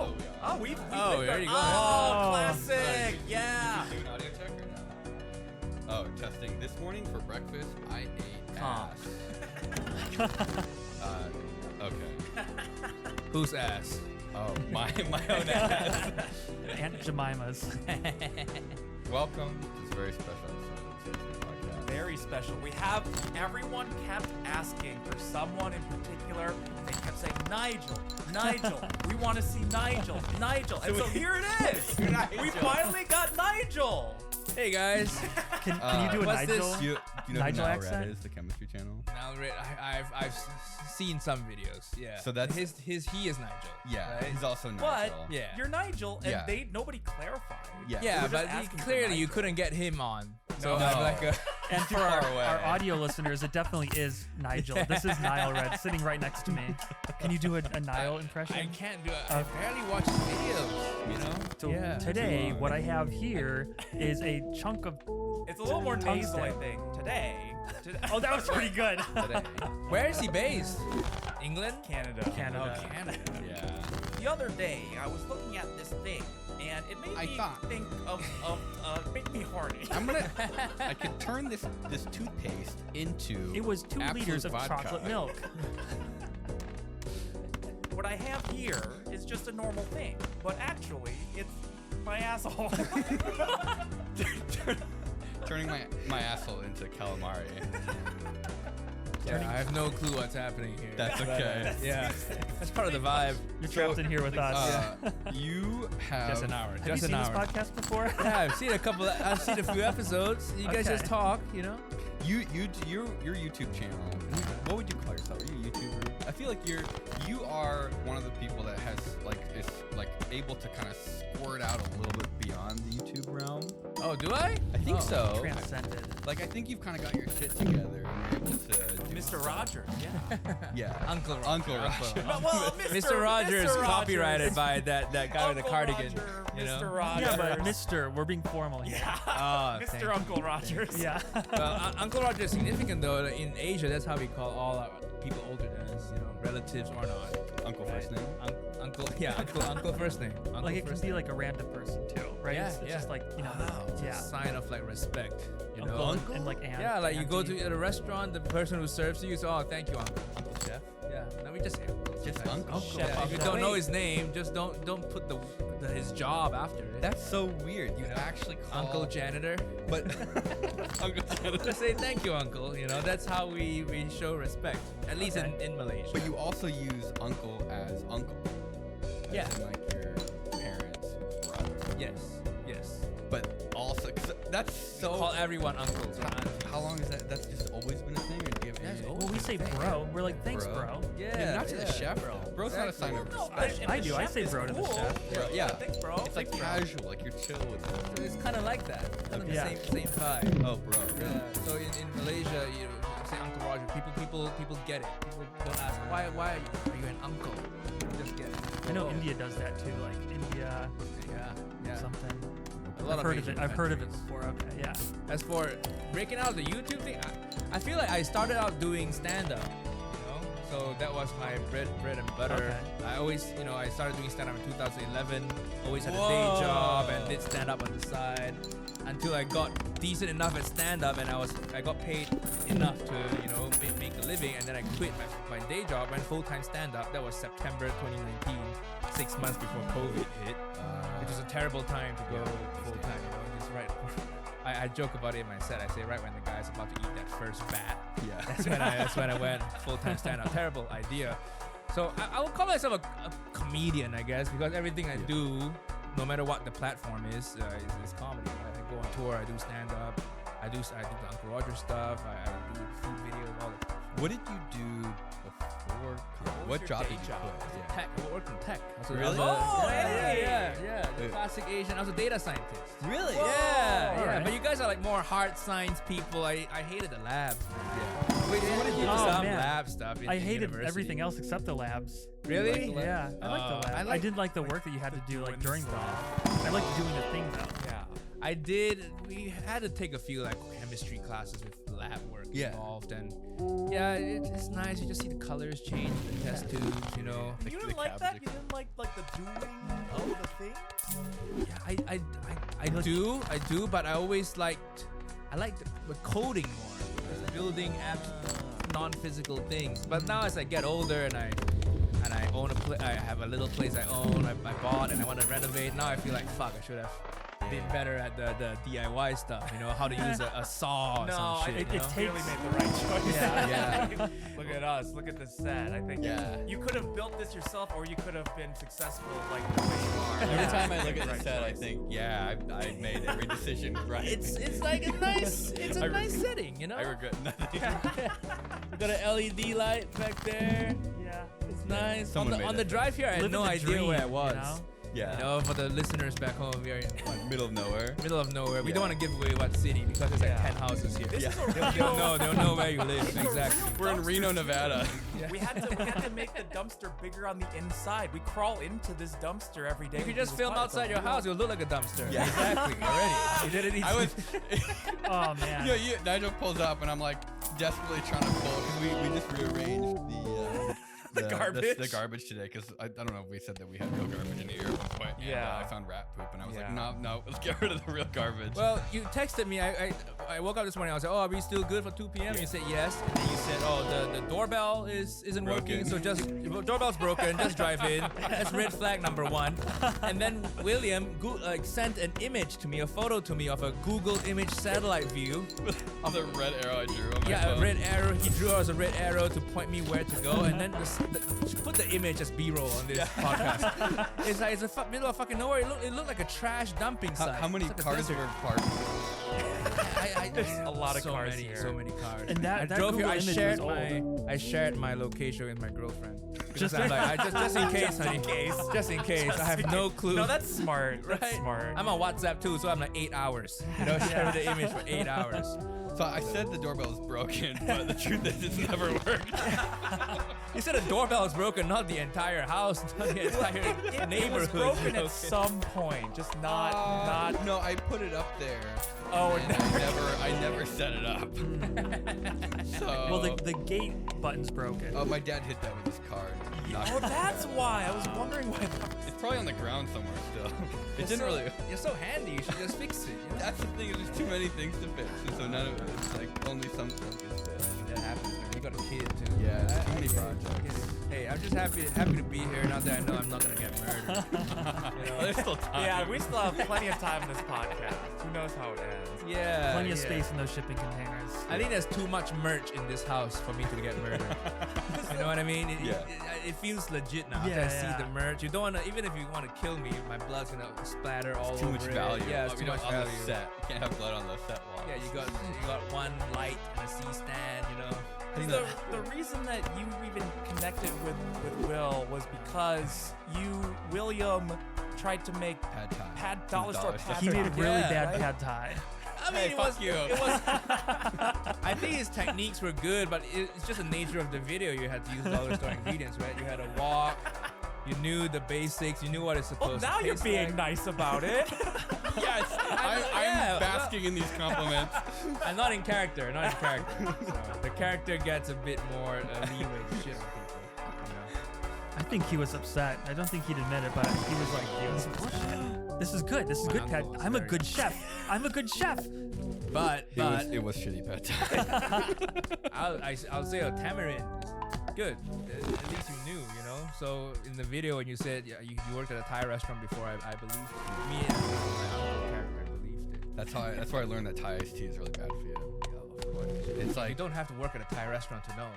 There you go. Oh, classic. Yeah. Do an audio check or no? Oh, testing. This morning for breakfast, I ate ass. Okay. Whose ass? Oh, my own ass. Aunt Jemima's. Welcome to this very special episode of the podcast. Very special. We have everyone kept asking for someone in particular. They kept saying Nigel. We want to see Nigel. And so here it is. We finally got Nigel. Hey guys. Can you do a what's Nigel? this? Do you know Nigel who Now accent? Red is, the chemistry channel? Now, I've seen some videos. Yeah. So that's he is Nigel. Yeah, right? he's also Nigel. But Yeah. you're Nigel, and Yeah. nobody clarified. Yeah. We Yeah, were just but asking for clearly you Nigel. couldn't get him on. So No. I'm like, And for far away. our audio listeners, it definitely is Nigel. This is Nile Red sitting right next to me. Can you do a Nile impression? I can't do it. I barely watch his videos. You know. So yeah. today, what I have here is a chunk of. It's a little more nasal, I Tungsten. think. Today. Oh, that was pretty good. Where is he based? England? Canada. Canada. Oh, Canada. Yeah. The other day, I was looking at this thing, and it made me think of make me horny. I could turn this toothpaste into It was 2 absolute liters of vodka. chocolate milk. What I have here is just a normal thing, but actually, it's my asshole. Turning my asshole into calamari. Yeah, I have no clue what's happening here. That's okay. Yeah, that's part of the vibe. You're trapped in here with us. You have Just an hour. Have Just you an seen hour. this podcast before? Yeah, I've seen a few episodes. You guys Okay. just talk, you know. your YouTube channel. What would you call yourself? Are you a YouTuber? I feel like you are one of the people that is able to kind of squirt out a little bit beyond the YouTube realm. Oh, do I? I think so. Transcended. Like I think you've kind of got your shit together and you're able to. do Mr. Rogers, yeah. Yeah. Uncle Uncle Roger. Well, Mr. Rogers, Mr. copyrighted by that guy with the Uncle cardigan. Roger, You know? Mr. Rogers. Yeah, but Mr. We're being formal here. Oh, thank Mr. you. Uncle Rogers. Yeah. Uncle Roger is significant though. In Asia, that's how we call all our people older than us. You know, relatives or not. Uncle first name. Uncle first name. Uncle Like it can first be name. like a random person too, right? Yeah, It's yeah. just like, you know, Wow, it's a yeah. sign of like respect. You know. Uncle and like aunt. Yeah, like you go auntie. to a restaurant, the person who serves you says, "Oh, thank you, Uncle." Uncle Chef. Yeah. No, we just say Uncle. Just Sometimes. Uncle. Yeah, Chef. if you don't know his name, just don't put his job after it. That's so weird. You actually call Uncle Janitor. but Uncle Janitor. Just say thank you, Uncle. You know, that's how we show respect. At least in Malaysia. But you also use uncle as uncle. Yeah. As in like your parents' brother. Yes. But also, 'cause that's so. Call everyone uncles or aunties. How long is that? That's just always been a thing, or do you have any? Well, we say bro. We're like, thanks, bro. Yeah, not to the chef, bro. Bro's not a sign of No, respect. I do. I say bro to the chef. Bro, yeah. Thanks, bro. It's like casual, like you're chill with it. It's kind of like that. Kind of the Yeah. same vibe. Oh, bro. Yeah. So in Malaysia, you say Uncle Roger. People get it. People don't ask why are you an uncle? You just get it. I know India does that too, like India Yeah. something. A lot I've heard of Asian it. I've heard of it countries. before. Okay, yeah. As for breaking out the YouTube thing, I feel like I started out doing stand-up, so that was my bread and butter. Okay. I always, I started doing stand-up in 2011. Always had a Whoa. day job and did stand-up on the side until I got decent enough at stand-up and I got paid enough to make a living, and then I quit my day job, went full-time stand-up. That was September 2019, 6 months before COVID hit. It was a terrible time to go full-time, just right. I joke about it in my set. I say right when the guy's about to eat that first bat. Yeah. That's when I went full-time stand-up. Terrible idea. So I would call myself a comedian, I guess, because everything I do, no matter what the platform is comedy. Right? I go on tour, I do stand-up, I do the Uncle Roger stuff, I do food videos, all that. What did you do before? was What your job day did you job? quit? Yeah. Tech. I worked in tech. Really? Oh, hey! Yeah. The classic Asian. I was a data scientist. Really? Yeah. Alright. But you guys are like more hard science people. I hated the labs. Yeah. Wait, what did you do? Oh, Some man. lab stuff. I in hated university. everything else except the labs. Really? Yeah, I like the lab. I didn't like the work that you had to do like during the lab. I liked doing the thing though. Yeah. I did. We had to take a few like chemistry classes with lab work Yeah. involved, and yeah, it's nice. You just see the colors change in the test tubes. You didn't like that? You didn't like the doing of the thing? Yeah, I do, but I always liked the coding more, building apps, non-physical things. But now as I get older and I own I have a little place I own, I bought, and I want to renovate. Now I feel like fuck, I should have been better at the DIY stuff. How to use a saw or No, some shit. it you know? clearly made the right choice. Yeah. Look at us. Look at this set. I think Yeah. you could have built this yourself, or you could have been successful like the way you are. Every time I look at Right the set, I choice. think, yeah, I made every decision right. It's like a nice I nice setting, I regret nothing. We got an LED light back there. Yeah. It's nice. Someone made on that. the drive here, I had Living no the idea dream, where I was. you know? Yeah. For the listeners back home, we are in Middle of nowhere. middle of nowhere. We Yeah. don't want to give away what city because there's like Yeah. 10 houses here. This is a They'll know where you live. Exactly. We're in Reno, Nevada. We had to make the dumpster bigger on the inside. We crawl into this dumpster every day. You could with just this film pipe. outside your house. It'll look like a dumpster. Yeah. Exactly. Already. You did it easy. I was, Oh man. Nigel pulls up and I'm like desperately trying to pull because we just rearranged the garbage? the garbage today because I don't know if we said that we had real garbage in here at one point. And, Yeah. I found rat poop and I was Yeah. like, no, let's get rid of the real garbage. Well, you texted me. I woke up this morning. I was like, "Oh, are we still good for 2 p.m.?" You said yes, and then you said, "Oh, the doorbell isn't working, Broken. so just doorbell's broken. Just drive in." That's red flag number 1. And then William sent an image to me, a photo to me of a Google image satellite view. on the red arrow I drew on my Yeah, a phone. red arrow. He drew us a red arrow to point me where to go, and then put the image as B-roll on this podcast. It's like it's a middle of fucking nowhere. It looked like a trash dumping site. How many It's like a cars desert. were parked? A lot of so cars many, here. So many cars. And that drove here. Google I image shared was I shared my location with my girlfriend. Just- I'm like, just in case, honey. Just in case. I have no clue. No, that's smart. That's right. smart. I'm on WhatsApp too, so I'm like 8 hours. Share the image for 8 hours. So I said the doorbell is broken, but the truth is it's never worked. You said a doorbell is broken, not the entire house, not the entire It was neighborhood. broken at some point, just not. No, I put it up there. Oh, and I never set it up. So Well, the gate button's broken. my dad hit that with his car. and knocked Oh, it. that's why. I was wondering why. It's probably on the ground somewhere still. It You're didn't so- really. You're so handy. You should just fix it. You know? That's the thing. Is there's too many things to fix, and so none of it. It's like only some stuff gets fixed. That happens. Man. You got a kid too. Yeah, it's too I many get it. projects. Hey, I'm just happy to be here. Now that I know I'm not gonna get murdered. There's still time. Yeah, we still have plenty of time in this podcast. Who knows how it ends? Yeah. Plenty of yeah. space in those shipping containers. I think there's too much merch in this house for me to get murdered. You know what I mean? It feels legit now. Yeah, After I yeah. see the merch. You don't wanna, even if you want to kill me, my blood's gonna splatter all Too over much it. value. Yeah, it's too much on value. the set. You can't have blood on the set wall. Yeah, you got one light and a C-stand. You know. The reason that you even connected with Will was because William, tried to make Pad Thai. dollar store pad He made a thai. really Yeah, bad right? pad thai. I mean, Hey, it fuck was, you. It was. I think his techniques were good, but it's just the nature of the video. You had to use dollar store ingredients, right? You had to walk You knew the basics. You knew what it's Well, supposed now to you're taste being like. nice about it. Yes, yeah, I'm basking in these compliments. I'm not in character. Not in character. So the character gets a bit more leeway to shit on people. You know? I think he was upset. I don't think he'd admit it, but he was like, "This is good. This is My good, Pet. uncle was I'm a very- good chef. I'm a good chef." But It was shitty pet time. I'll say a tamarind. Good. At least you knew, you know. So in the video when you said you worked at a Thai restaurant before, I believed it. Me and my uncle character believed it. That's where I learned that Thai iced tea is really bad for you. Yeah, of course. It's You like don't have to work at a Thai restaurant to know.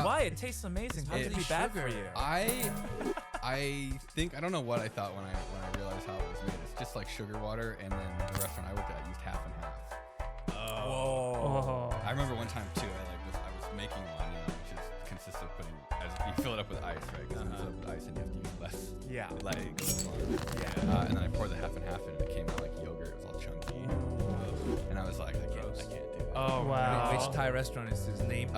Why? It tastes amazing. How It's could it be bad for you? I think I don't know what I thought when I realized how it was made. It's just like sugar water, and then the restaurant I worked at used half and half. Whoa. Oh. I remember one time too. I was making one, which is consists of putting you fill it up with ice, right? Because you fill it up with ice and you have to use less. Yeah. Yeah. And then I poured the half and half in, and it came out like yogurt. It was all chunky. And I was like, I can't do it. Oh Wow. Which Thai restaurant is his name? So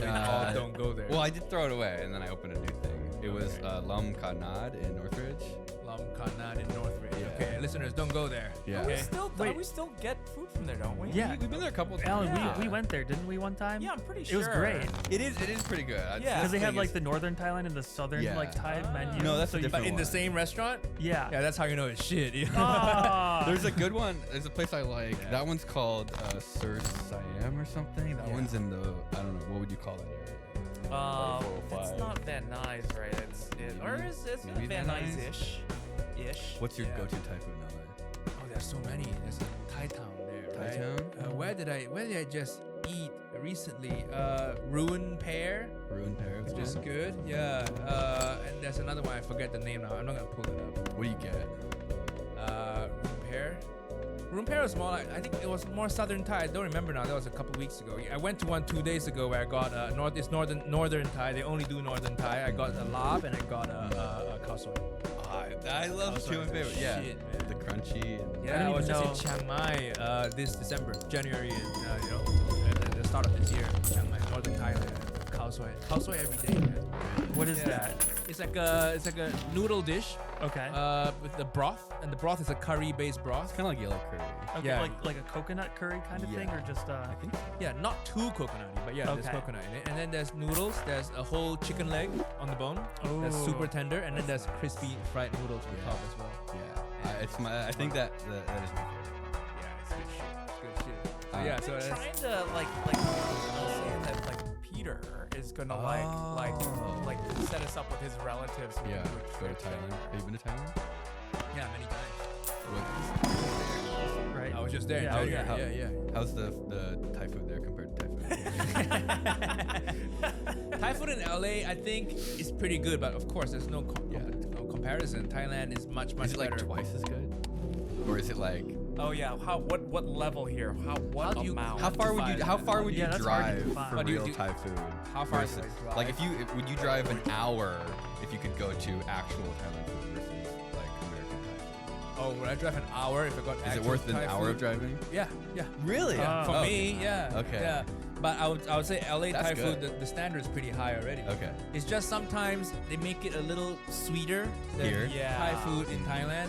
we all don't go there. Well, I did throw it away, and then I opened a new thing. It was Lam Kanad in Northridge. Lam Kanad in Northridge. Yeah. Okay, listeners, don't go there. Yeah. We Okay. still, we still get food from there, don't we? Yeah. We've been there a couple of Alan, times. Yeah. we went there, didn't we, one time? Yeah, I'm pretty It sure. was great. It is pretty good. Yeah. Because they had like the northern Thailand and the southern Yeah. like Thai menu. No, that's a you- different But in the one. same restaurant? Yeah. Yeah, that's how you know it's shit. Ah. There's a good one. There's a place I like. Yeah. That one's called Sir Siam or something. That Yeah. one's in the I don't know. What would you call that area? It's 405. not Van Nuys, right? Or is it Maybe Van Van Nuys? Nuys-ish? What's your Yeah. go-to type of in Oh, there's so many. There's a Thai town there. Thai right? town? Where did I just eat recently? Ruined pear, LA? Ruined pear. which is good. Yeah. And there's another one. I forget the name now. I'm not gonna pull it up. What do you get? Ruined pear. Ruined pear was more like, I think it was more southern Thai. I don't remember now. That was a couple weeks ago. I went to one 2 days ago where I got it's northern Thai. They only do northern Thai. I got a lab and I got a khao soi. I love Also, two of my favorite. Yeah, shit, man. the crunchy. And Yeah, I don't was even just in Chiang Mai this December, January, at the start of this year. Chiang Mai, northern Thailand. Khao soi every day, man. What is Yeah. that? It's like a noodle dish Okay. with the broth, and the broth is a curry-based broth. It's kind of like yellow curry. Okay, yeah. like a coconut curry kind of thing, Yeah. or just I think so. Yeah, not too coconutty, but yeah, there's Okay. coconut in it. And then there's noodles. There's a whole chicken leg on the bone. That's Ooh. super tender, and then there's crispy fried noodles on top as well. Yeah, it's my. I think that is my favorite. Yeah, it's good shit. It's good shit. So Uh, yeah, I've so been that's, trying to like saying that like Peter is gonna like set us up with his relatives. So we Yeah, can do a go to trip Thailand. there. Have you been to Thailand? yeah, many times. right. I was just there. Yeah, Yeah, okay. yeah, yeah. How's the Thai food there compared to Thai food? Thai food in LA, I think, is pretty good, but of course, there's no no comparison. Thailand is much Is it like better. twice as good, or is it like Oh yeah, what level here? What How do you- amount? how far would you Yeah, that's hard to drive define. for But do you- real do- Thai food? How far versus- do I drive? Like would you drive an hour if you could go to actual Thailand food versus like American Thai food? Oh, would I drive an hour if I got Is it actual worth an Thai hour food? of driving? Yeah, yeah. Really? Oh. For Oh, me, yeah. Okay. Yeah. But I would say LA That's Thai good. food, the standard is pretty high already. Okay. It's just sometimes they make it a little sweeter than Here? Yeah. Thai food in Thailand.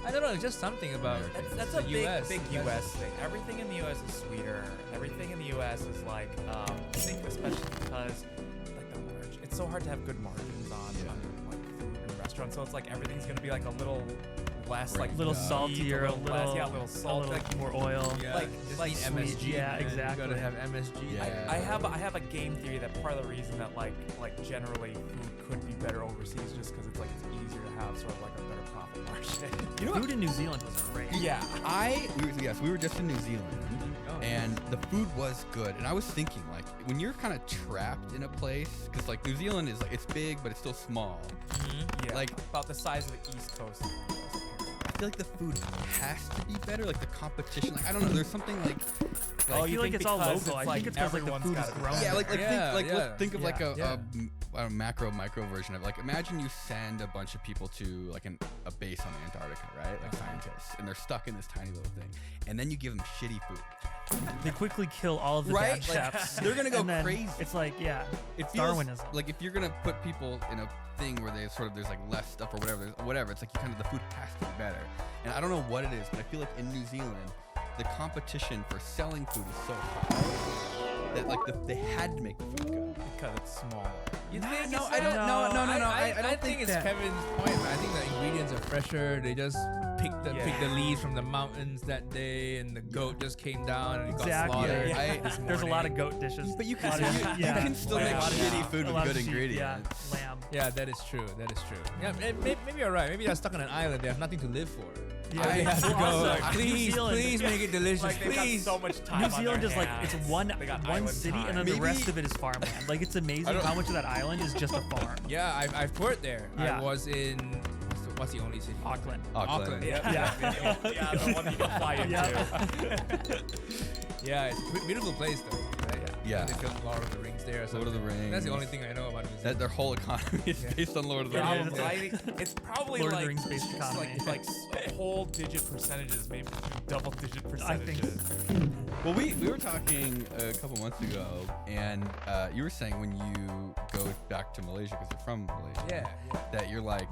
I don't know, it's just something about That's the a big US. big US thing. Everything in the US is sweeter. Everything in the US is like I think especially because like the margin. It's so hard to have good margins on like food in restaurants. So it's like everything's gonna be like a little less like a little meat, saltier, a little less, yeah, a little a salt. little Like, more oil. Yeah, like- just like need sweet, MSG. yeah, man. exactly. You gotta have MSG. Yeah. I have a game theory that part of the reason that like generally food could be better overseas just because it's like it's easier to have sort of like a better profit margin. You know what? Food in New Zealand was great. Yeah. we were just in New Zealand, Oh. and the food was good. And I was thinking, like, when you're kind of trapped in a place, because like New Zealand is like it's big, but it's still small. Yeah. Like- about the size of the East Coast. I feel like the food has to be better. Like the competition. Like I don't know. There's something like. I feel like it's all because local. I like think it's because like the everyone's food is gotta be grown. Yeah, like Yeah, think, yeah. let's think of like Yeah. a micro version of like imagine you send a bunch of people to like a base on Antarctica, right? Like scientists, and they're stuck in this tiny little thing, and then you give them shitty food. They quickly kill all of the Right? bad Like, chefs. they're gonna go and then crazy. It's like, yeah, It feels Darwinism. like if you're gonna put people in a thing where they sort of there's like less stuff or whatever, it's like you kind of the food has to be better. And I don't know what it is, but I feel like in New Zealand, the competition for selling food is so high that like they had to make the food good. because it's small. You think no, it's I don't. No, No. I don't think it's that. Kevin's point. I think the ingredients are fresher. They just pick the Yeah. leaves from the mountains that day, and the goat just came down and it got Exactly. slaughtered. Yeah. this There's a lot of morning. goat dishes. But you can, A lot of- you can still Lamb. make A lot of shitty sheep. food a with lot good of sheep, ingredients. Yeah, lamb. Yeah, that is true. That is true. Yeah, maybe you're right. Maybe they're stuck on an island. They have nothing to live for. Yeah, They have to well, go. also, Like, New please, Zealand- please make it delicious. Like they've got please. so much time. New on Zealand their is like it's hands. one They got one island city, time. and then the Maybe- rest of it is farmland. Like it's amazing don't- how much of that island is just a farm. Yeah, I've toured there. Yeah. I was in what's the only city? Auckland. Auckland. Yeah. Yeah. Yeah, the one you can fly into. Yeah. Yeah, it's a beautiful place though. Right? Yeah. They filmed Lord of the Rings there. Or Lord of the something. That's the Rings. only thing I know about New That Zealand. their whole economy is Yeah. based on Lord of the Yeah, Rings. it's I think it's probably Lord of the like Rings based economy. like whole digit percentages, maybe double digit I think percentages. Well, we were talking a couple months ago, and you were saying when you go back to Malaysia because you're from Malaysia, Yeah. that you're like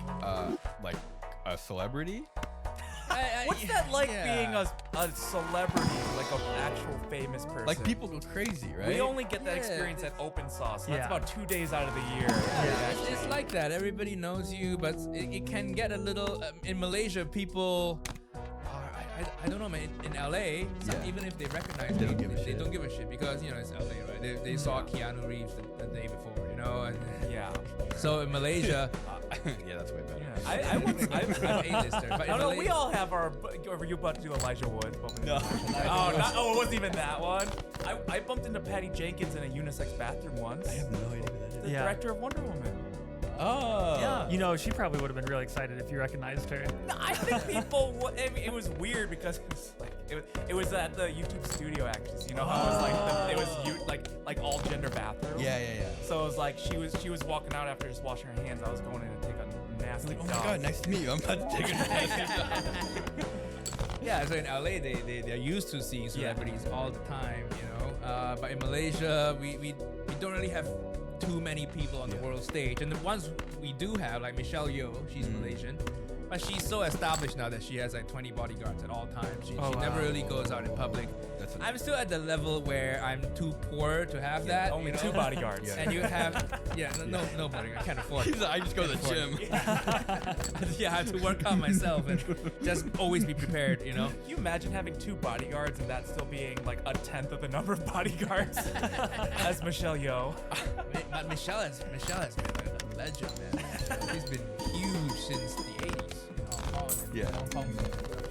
a celebrity. What's that like yeah. being a celebrity, like an actual famous person? Like people go crazy, right? We only get that Yeah, experience at Open Sauce. So that's Yeah. about 2 days out of the year. Yeah, it's like that. Everybody knows you, but it can get a little. In Malaysia, people. I don't know, man. In LA, Yeah. even if they recognize They me, don't give a they shit. don't give a shit because it's LA, right? They saw Keanu Reeves the day before, and Yeah. so in Malaysia, yeah, that's way better. Yeah. I once, I'm A-lister. But in no, Malaysia, we all have our. Were you about to do Elijah Wood? No. Oh, it wasn't even that one. I bumped into Patty Jenkins in a unisex bathroom once. I have no idea who that The is. Yeah. director of Wonder Woman. Oh. Yeah. You know, she probably would have been really excited if you recognized her. No, I think people. I mean, it was weird because it was like it was at the YouTube studio actress. You know how it was like it was like all gender bathroom. Yeah. So it was like she was walking out after just washing her hands. I was going in to take a nasty Like, oh my dump. god, nice to meet you. I'm about to take a nasty yeah. So in LA, they're used to seeing celebrities all the time, But in Malaysia, we don't really have too many people on the world stage, and the ones we do have, like Michelle Yeoh, she's Malaysian, but she's so established now that she has like 20 bodyguards at all times. She never really goes out in public. That's a- I'm still at the level where I'm too poor to have that. Only you know? 2 bodyguards. And you have, no bodyguard. I can't afford it. He's like, I just go to the gym. Yeah, I have to work out myself and just always be prepared, Can you imagine having 2 bodyguards and that still being like a tenth of the number of bodyguards as Michelle Yeoh? But Michelle has been a legend, man. She's been huge since the 80s in Hong Kong. And Yeah. Hong Kong.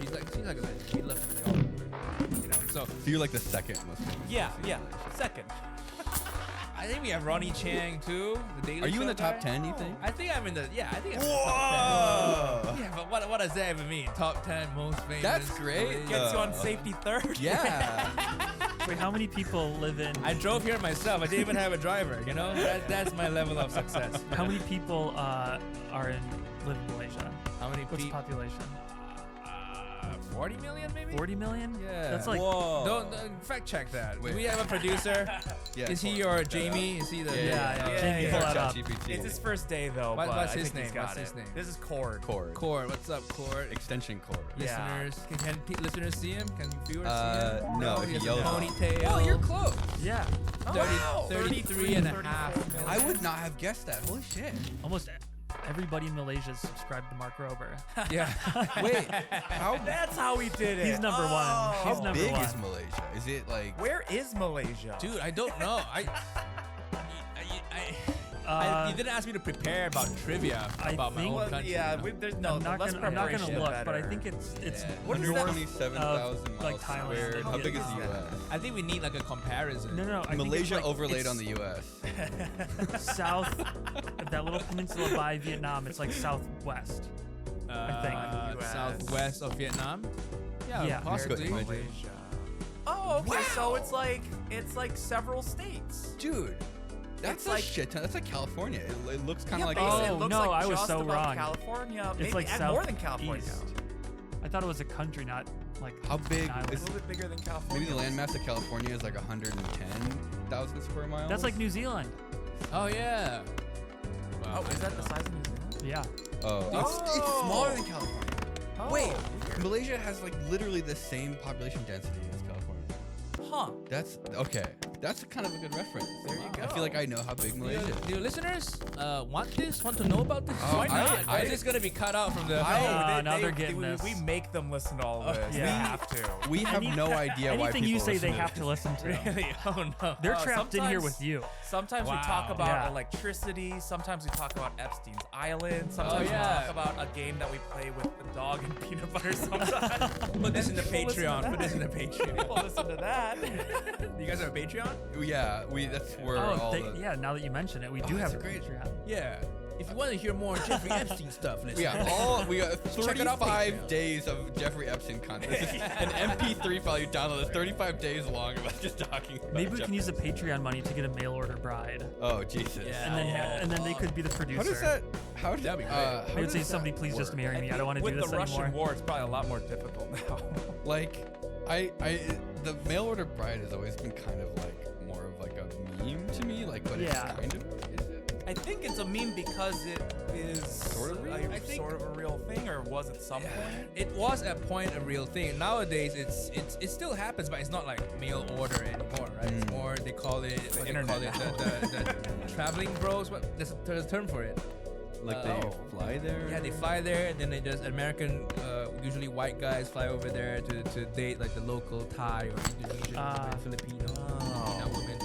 She's like a legend. We love her. So So you're like the second most famous. Yeah, person in yeah. Malaysia. Second. I think we have Ronnie Chang too. The Daily Are you in Show the top guy. 10? You think? I think I'm in the. Yeah, I think I'm in the Whoa! top 10. Yeah, but what does that even mean? Top 10 most famous. That's great. Malaysian- Gets you on safety third. Yeah. Wait, how many people live in? I drove here myself. I didn't even have a driver. That's my level of success. How many people live in Malaysia? How many What's the people? population? 40 million, maybe. 40 million? Yeah. That's like Whoa. Don't fact check that. Wait. Do we have a producer? Yeah. Is he your Jamie? Is he the? Yeah. Jamie, yeah. pull that up. ChatGPT. It's his first day though. What- but what's I his think he's name? got What's it. his name? This is Cord. Cord. Cord. What's up, Cord? Extension cord. Yeah. Listeners, can listeners see him? Can viewers Uh, see him? no, he he has a yells. ponytail. Oh, you're close. Yeah. 33 and a half. I would not have guessed that. Holy shit. Almost everybody in Malaysia is subscribed to Mark Rober. Yeah. Wait, how That's how he did it. He's number one. how He's number big one. is Malaysia? Is it like? Where is Malaysia? Dude, I don't know. You didn't ask me to prepare about trivia I about my think- own Well, country. yeah, you know? there's no. I'm not less gonna preparation, look, better. but I think it's Yeah. What is that? 127,000 miles like Thailand squared. and How big is the Vietnam. U.S.? I think we need like a comparison. No. I think it's Malaysia like- overlaid it's on the U.S. south of that little peninsula by Vietnam. It's like southwest. think. US. Southwest of Vietnam. Yeah. possibly. Malaysia. Oh, okay. So Wow. it's like several states. Dude, that's It's a like- shit ton. That's like California. It looks kind of like. basically, Oh, it looks no, like I was just so about wrong. California, It's maybe like and more than California. southeast. I thought it was a country, not like How big an island. A little bit bigger than California. Maybe the landmass of California is like 110,000 square miles. That's like New Zealand. Oh yeah. Oh, is that the size of New Zealand? Yeah. Oh, it's Oh. smaller than California. Oh, Wait, weird. Malaysia has like literally the same population density as California. Huh. That's okay. That's kind of a good reference. There you I go. feel like I know how big Malaysia is. Do your listeners want to know about this? Oh, Why not? Or is this gonna be cut out from the? now they're getting we, this. we make them listen to all of this. yeah. We have to. We have no idea why Anything people you say listen they to have to this. listen to. Really? Oh no. They're trapped in here sometimes- with you. Sometimes we Wow. talk about Yeah. electricity. Sometimes we talk about Epstein's Island. Sometimes yeah. we talk about a game that we play with the dog and peanut butter. Sometimes Put this in the People listen to Patreon. that. Put this in the Patreon. people listen to that. You guys have a Patreon? Yeah, that's where Oh, all the. yeah. Now that you mention it, we Oh, do have that's a great. Patreon. Yeah. If you want to hear more Jeffrey Epstein stuff, listen. We got Check it out, 35 Patreon. days of Jeffrey Epstein content. This is an MP3 file you download that's 35 days long of us just talking about Maybe we can Jeffrey. use the Patreon money to get a mail order bride, Oh Jesus. Yeah. and then they could be the producer. How does that? How does That'd be great. how They would does say, that "Somebody, please just work? marry me. I don't want to do With this the Russian anymore." war, it's probably a lot more difficult now. Like, the mail order bride has always been kind of like more of like a meme to me. Like, but Yeah. it's kind of. Is it? I think it's a meme because it is Sort of real? I think- sort of a real thing, or was it some point? It was at point a real thing. Nowadays, it still happens, but it's not like mail order anymore, right? It's more they call it what they internet call it the traveling bros. What there's a term for it. Like they fly there? Yeah, they fly there, and then they just American, usually white guys fly over there to date like the local Thai or Indonesian woman, Filipino Filipina woman.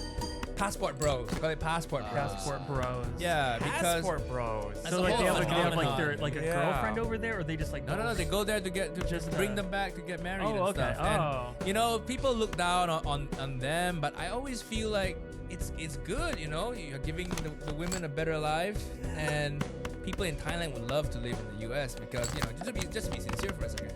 Passport bros. They call it passport bros. Passport bros. Yeah, because Passport bros. That's So a like whole they have phenomenon. like their like a Yeah. girlfriend over there, or they just like no, they go there to get to Just, bring them back to get married Oh, and okay. stuff. Oh. And you know, people look down on them, but I always feel like it's good. You know, you're giving the women a better life, and people in Thailand would love to live in the U.S. because you know, just to be sincere for a second,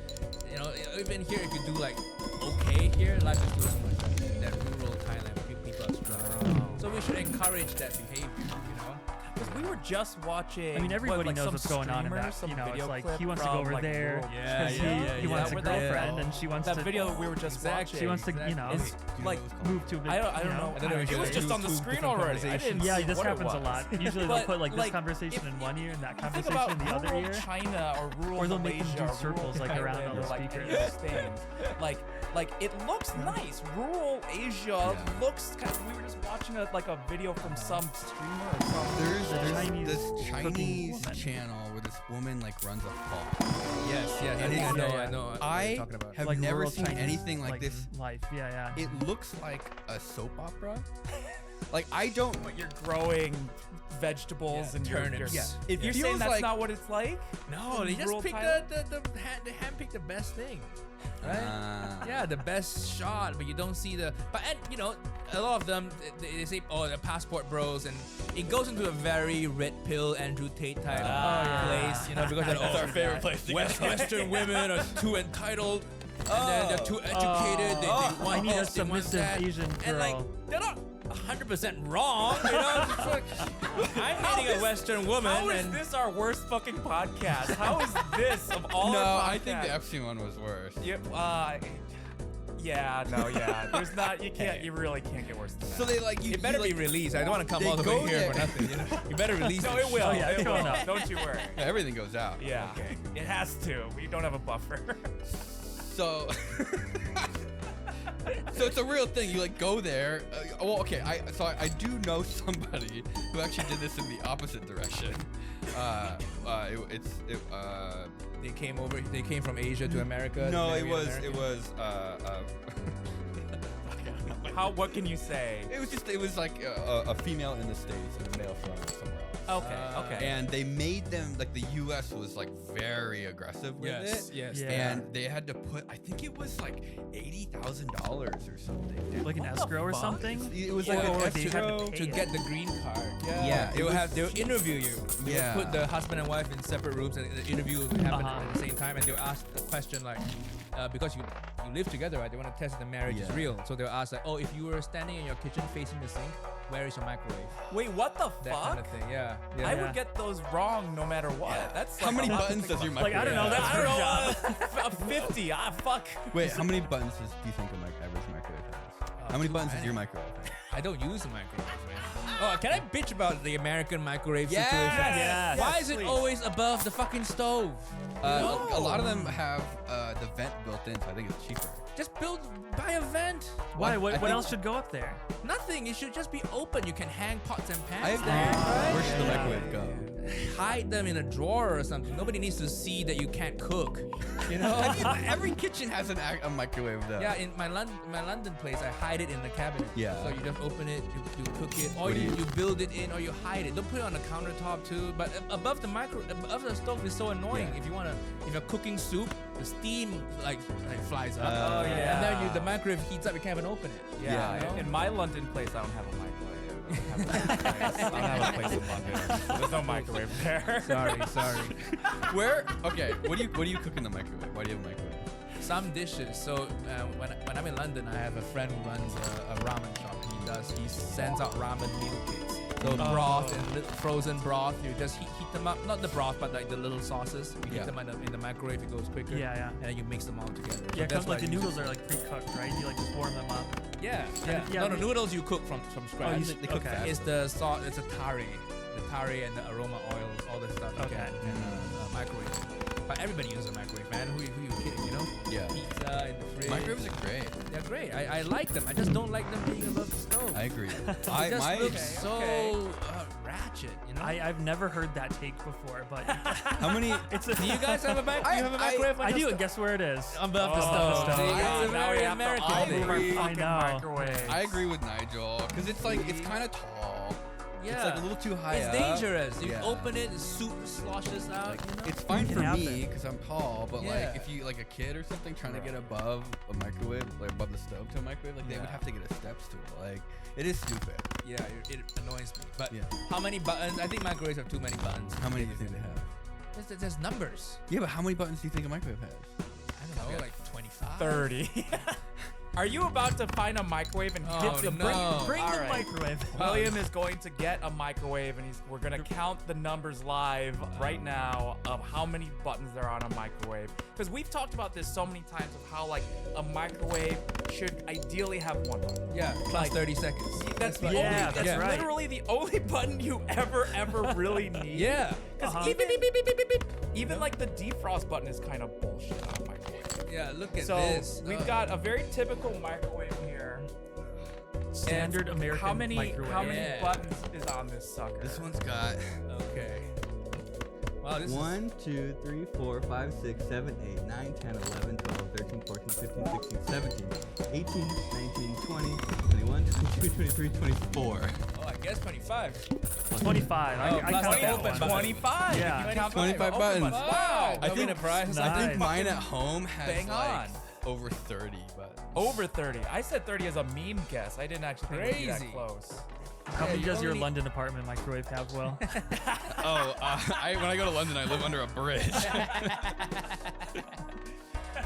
you know, even here if you do like okay here, life is still so much better in that rural Thailand where people are struggling. So we should encourage that behavior. You know. Because we were just watching. I mean, everybody like knows some what's going on in streamer, that. some You know, video it's like clip he wants to go from, over like, there rural Yeah, because yeah, he wants a where they- girlfriend, and she wants that to video we were just watching. she wants to you know It's like move to a big. I don't you know. I don't know if It was you just do on the two screen different already. I didn't Yeah, see this what it happens a was. lot. Usually But, they'll put like this like, conversation if- in one ear and that Think conversation about in the other rural ear. China or rural Or they'll make them Malaysia do or rural circles, like, around Thailand all the or, like, any speakers. of those things. Like it looks nice. Rural Asia looks kind of. We were just watching a video from some streamer or something. There's Chinese this cooking Chinese woman. channel where this woman like runs a farm. Yes, And I think it's- I know. yeah. I know. what I you're talking about. have Like never rural seen Chinese, anything like this. life. Yeah, yeah. It looks like a soap opera. Like I don't. But you're growing vegetables Yeah, and you're- turnips. You're, Yeah. If you're Feels saying that's like- not what it's like, No, they just rural pick Thailand? they handpick the best thing, right? Ah. Yeah, the best shot, but you don't see the. But and you know, a lot of them they say, oh, the passport bros, and it goes into a very red pill Andrew Tate type place, you know, because they're, That's oh, our favorite place to go. Western women are too entitled, and then they're too educated. They I want need a this, they want submissive that. Asian And like, girl. they're not 100% wrong, you know. It's like, I'm dating a Western woman, how is and this our worst fucking podcast? How is this of all No, our podcasts? I think the Epstein one was worse. Yeah. There's not. You can't. You really can't get worse than that. So they like you. it better you, be like, released. I don't want to come they all the go way here there. for nothing. You know? You better release No, this it will. shit. yeah, It it's will. going up. Don't you worry. Everything goes out. Yeah. Okay. It has to. We don't have a buffer. So. So it's a real thing. You like go there. Well, okay. I do know somebody who actually did this in the opposite direction. They came over. They came from Asia to America. No, to it marry was an it American. was. What can you say? It was like a female in the States and a male from somewhere else. Okay. And they made them like the U.S. was like very aggressive with it. Yes. Yeah. And they had to put, I think it was like $80,000 or something. Dude. Like an What the escrow or fuck? something. It was Or like they an had to escrow. pay To it. get the green card. Yeah, They'll interview you. They'll Yeah. put the husband and wife in separate rooms, and the interview will happen Uh-huh. at the same time, and they'll ask a question like, because you live together, right? They want to test if the marriage is Yeah. real. So they'll ask like, oh, if you were standing in your kitchen facing the sink, where is your microwave? Wait, what the That fuck? kind of thing. Yeah. I Yeah. would get those wrong no matter what. That's How like many a lot to buttons think does your about. Like, I microwave don't know, have? that's I don't know. 50. Fuck. Wait, how many buttons do you think average microwave has? How many too buttons does many. your microwave have? I don't use a microwave, man. Oh, can I bitch about the American microwave Yes! situation? Yes. Why is it please. always above the fucking stove? A lot of them have the vent built in, so I think it's cheaper. Just buy a vent. Why? I What think- else should go up there? Nothing. It should just be open. You can hang pots and I pans agree. there. Where should the Yeah. microwave go? Hide them in a drawer or something. Nobody needs to see that you can't cook. You know? Every kitchen has a microwave though. Yeah, in my London place, I hide it in the cabinet. Yeah. So you just open it, you cook it, or What do you, you- you build it in, or you hide it. Don't put it on the countertop too. But above the stove is so annoying. Yeah. If you're cooking soup, the steam like flies up. Oh, yeah. And then the microwave heats up. You can't even open it. Yeah, Yeah. in my London place, I don't have a microwave. I don't have a place in London. There's no microwave there. Sorry. Where? Okay. What do you cook in the microwave? Why do you have a microwave? Some dishes. So when I'm in London, I have a friend who runs a ramen shop, and he sends out ramen meal kits. So broth and frozen broth, you just heat them up. Not the broth, but like the little sauces. You Yeah. heat them in the microwave, it goes quicker. Yeah. And then you mix them all together. So Yeah, that's like the what I use. noodles are like pre-cooked, right? You like just warm them up. Yeah. yeah, No, the I mean- noodles you cook from scratch. you- They cook okay. fast. It's the sauce. It's a tare, and the aroma oils, all the stuff. You Okay. can microwave. But everybody uses a microwave, man. Who you kidding? You know? Yeah. Pizza in the fridge. Microwaves are great. They're great. I like them. I just don't like them being above the stove. I agree. It just looks so okay. ratchet, you know? I've never heard that take before, but How many? it's do you guys have a I- microwave? I do, and guess where it is? Above the Above stove. the stove. See, Yeah, it's a now we very have to American all thing. move our I fucking know. microwaves. I agree with Nigel because it's like it's kind of tall. Yeah. It's like a little too high It's up. dangerous. You Yeah. open it, the soup sloshes out. Like, you know? it's fine It for can me happen. because I'm tall, but Yeah. like if you like a kid or something trying to get above a microwave, like above the stove to a microwave, like they would Yeah. have to get a step stool. Like it is stupid. Yeah, it annoys me. But Yeah. how many buttons? I think microwaves have too many buttons. How many do you think they have? There's numbers. Yeah, but how many buttons do you think a microwave has? I don't know, like 25. 30. Are you about to find a microwave and Oh, get the no. Bring All the right. microwave. William is going to get a microwave, and we're gonna count the numbers live right now of how many buttons there are on a microwave. Because we've talked about this so many times of how like a microwave should ideally have one button. Yeah, plus 30 seconds. That's the like- only. Yeah, That's that's right. literally the only button you ever really need. Yeah. Because Uh-huh. even like the defrost button is kind of bullshit on a microwave. Yeah, look at So this. we've got a very typical microwave here. Standard And American How many microwave. Yeah. buttons is on this sucker? This one's got Okay. Wow, this is 1, 2, 3, 4, 5, 6, 7, 8, 9, 10, 11, 12, 13, 14, 15, 16, 17, 18, 19, 20, 21, 22, 23, 24. Oh, I guess 25. 25. Oh, I plus count that 20 one. open buttons. 25. Yeah. If you count 25 open buttons. Wow. I think- a prize. Nice. I think mine at home has Bang like on. over 30 buttons. Over 30. I said 30 as a meme guess. I didn't actually think it would be Crazy. that close. How many you does your only- London apartment microwave have, Will? Oh, when I go to London, I live under a bridge.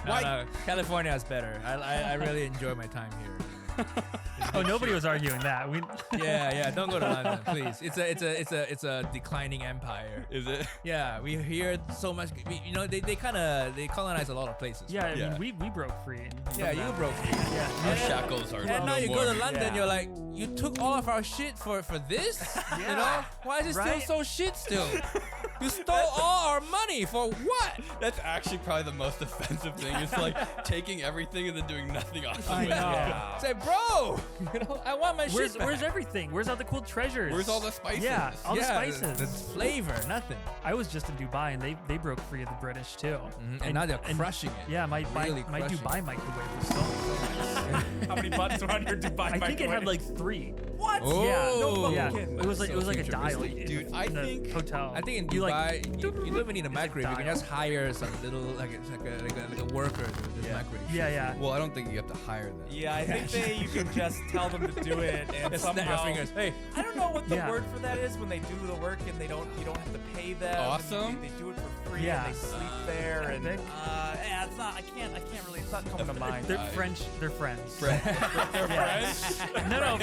No, California is better. I really enjoy my time here. Oh, nobody was arguing that. We Yeah, don't go to London, please. It's a declining empire. Is it? Yeah, we hear so much. They colonize a lot of places. yeah, I Yeah. mean, we broke free. Yeah, you broke free. Yeah. Our And- shackles are And now no you more. go to London, Yeah. you're like, you took all of our shit for this? You know? Why is it Right? still so shit still? You stole all our money. money for what? That's actually probably the most offensive thing. It's like taking everything and then doing nothing awesome I with it. know. Yeah. Say, bro, you know, I want my Where's shit back. where's everything? Where's all the cool treasures? Where's all the spices? Yeah, all the spices. The flavor, nothing. I was just in Dubai and they broke free of the British too. And now they're crushing it. Yeah, my Really crushing Dubai microwave was so nice. How many buttons are on your Dubai I think it had microwave? like 3. What? Oh. Yeah, No fucking yeah. kidding. It was like a dial. futuristic. Dude, I in the think- hotel. I think in You, Dubai, like, you don't even need a microwave. You can dial. just hire some little, like it's like a worker to just Yeah. microwave. yeah. Well, I don't think you have to hire them. Yeah, I think you can just tell them to do it and Just snap your somehow. fingers. Hey, I don't know what the Yeah. word for that is when they do the work and you don't have to pay them. Awesome. They do it for free Yeah. and they sleep there and Epic. yeah, it's not. I can't really. It's not coming to mind. They're French. They're friends. They're Yeah. friends? No,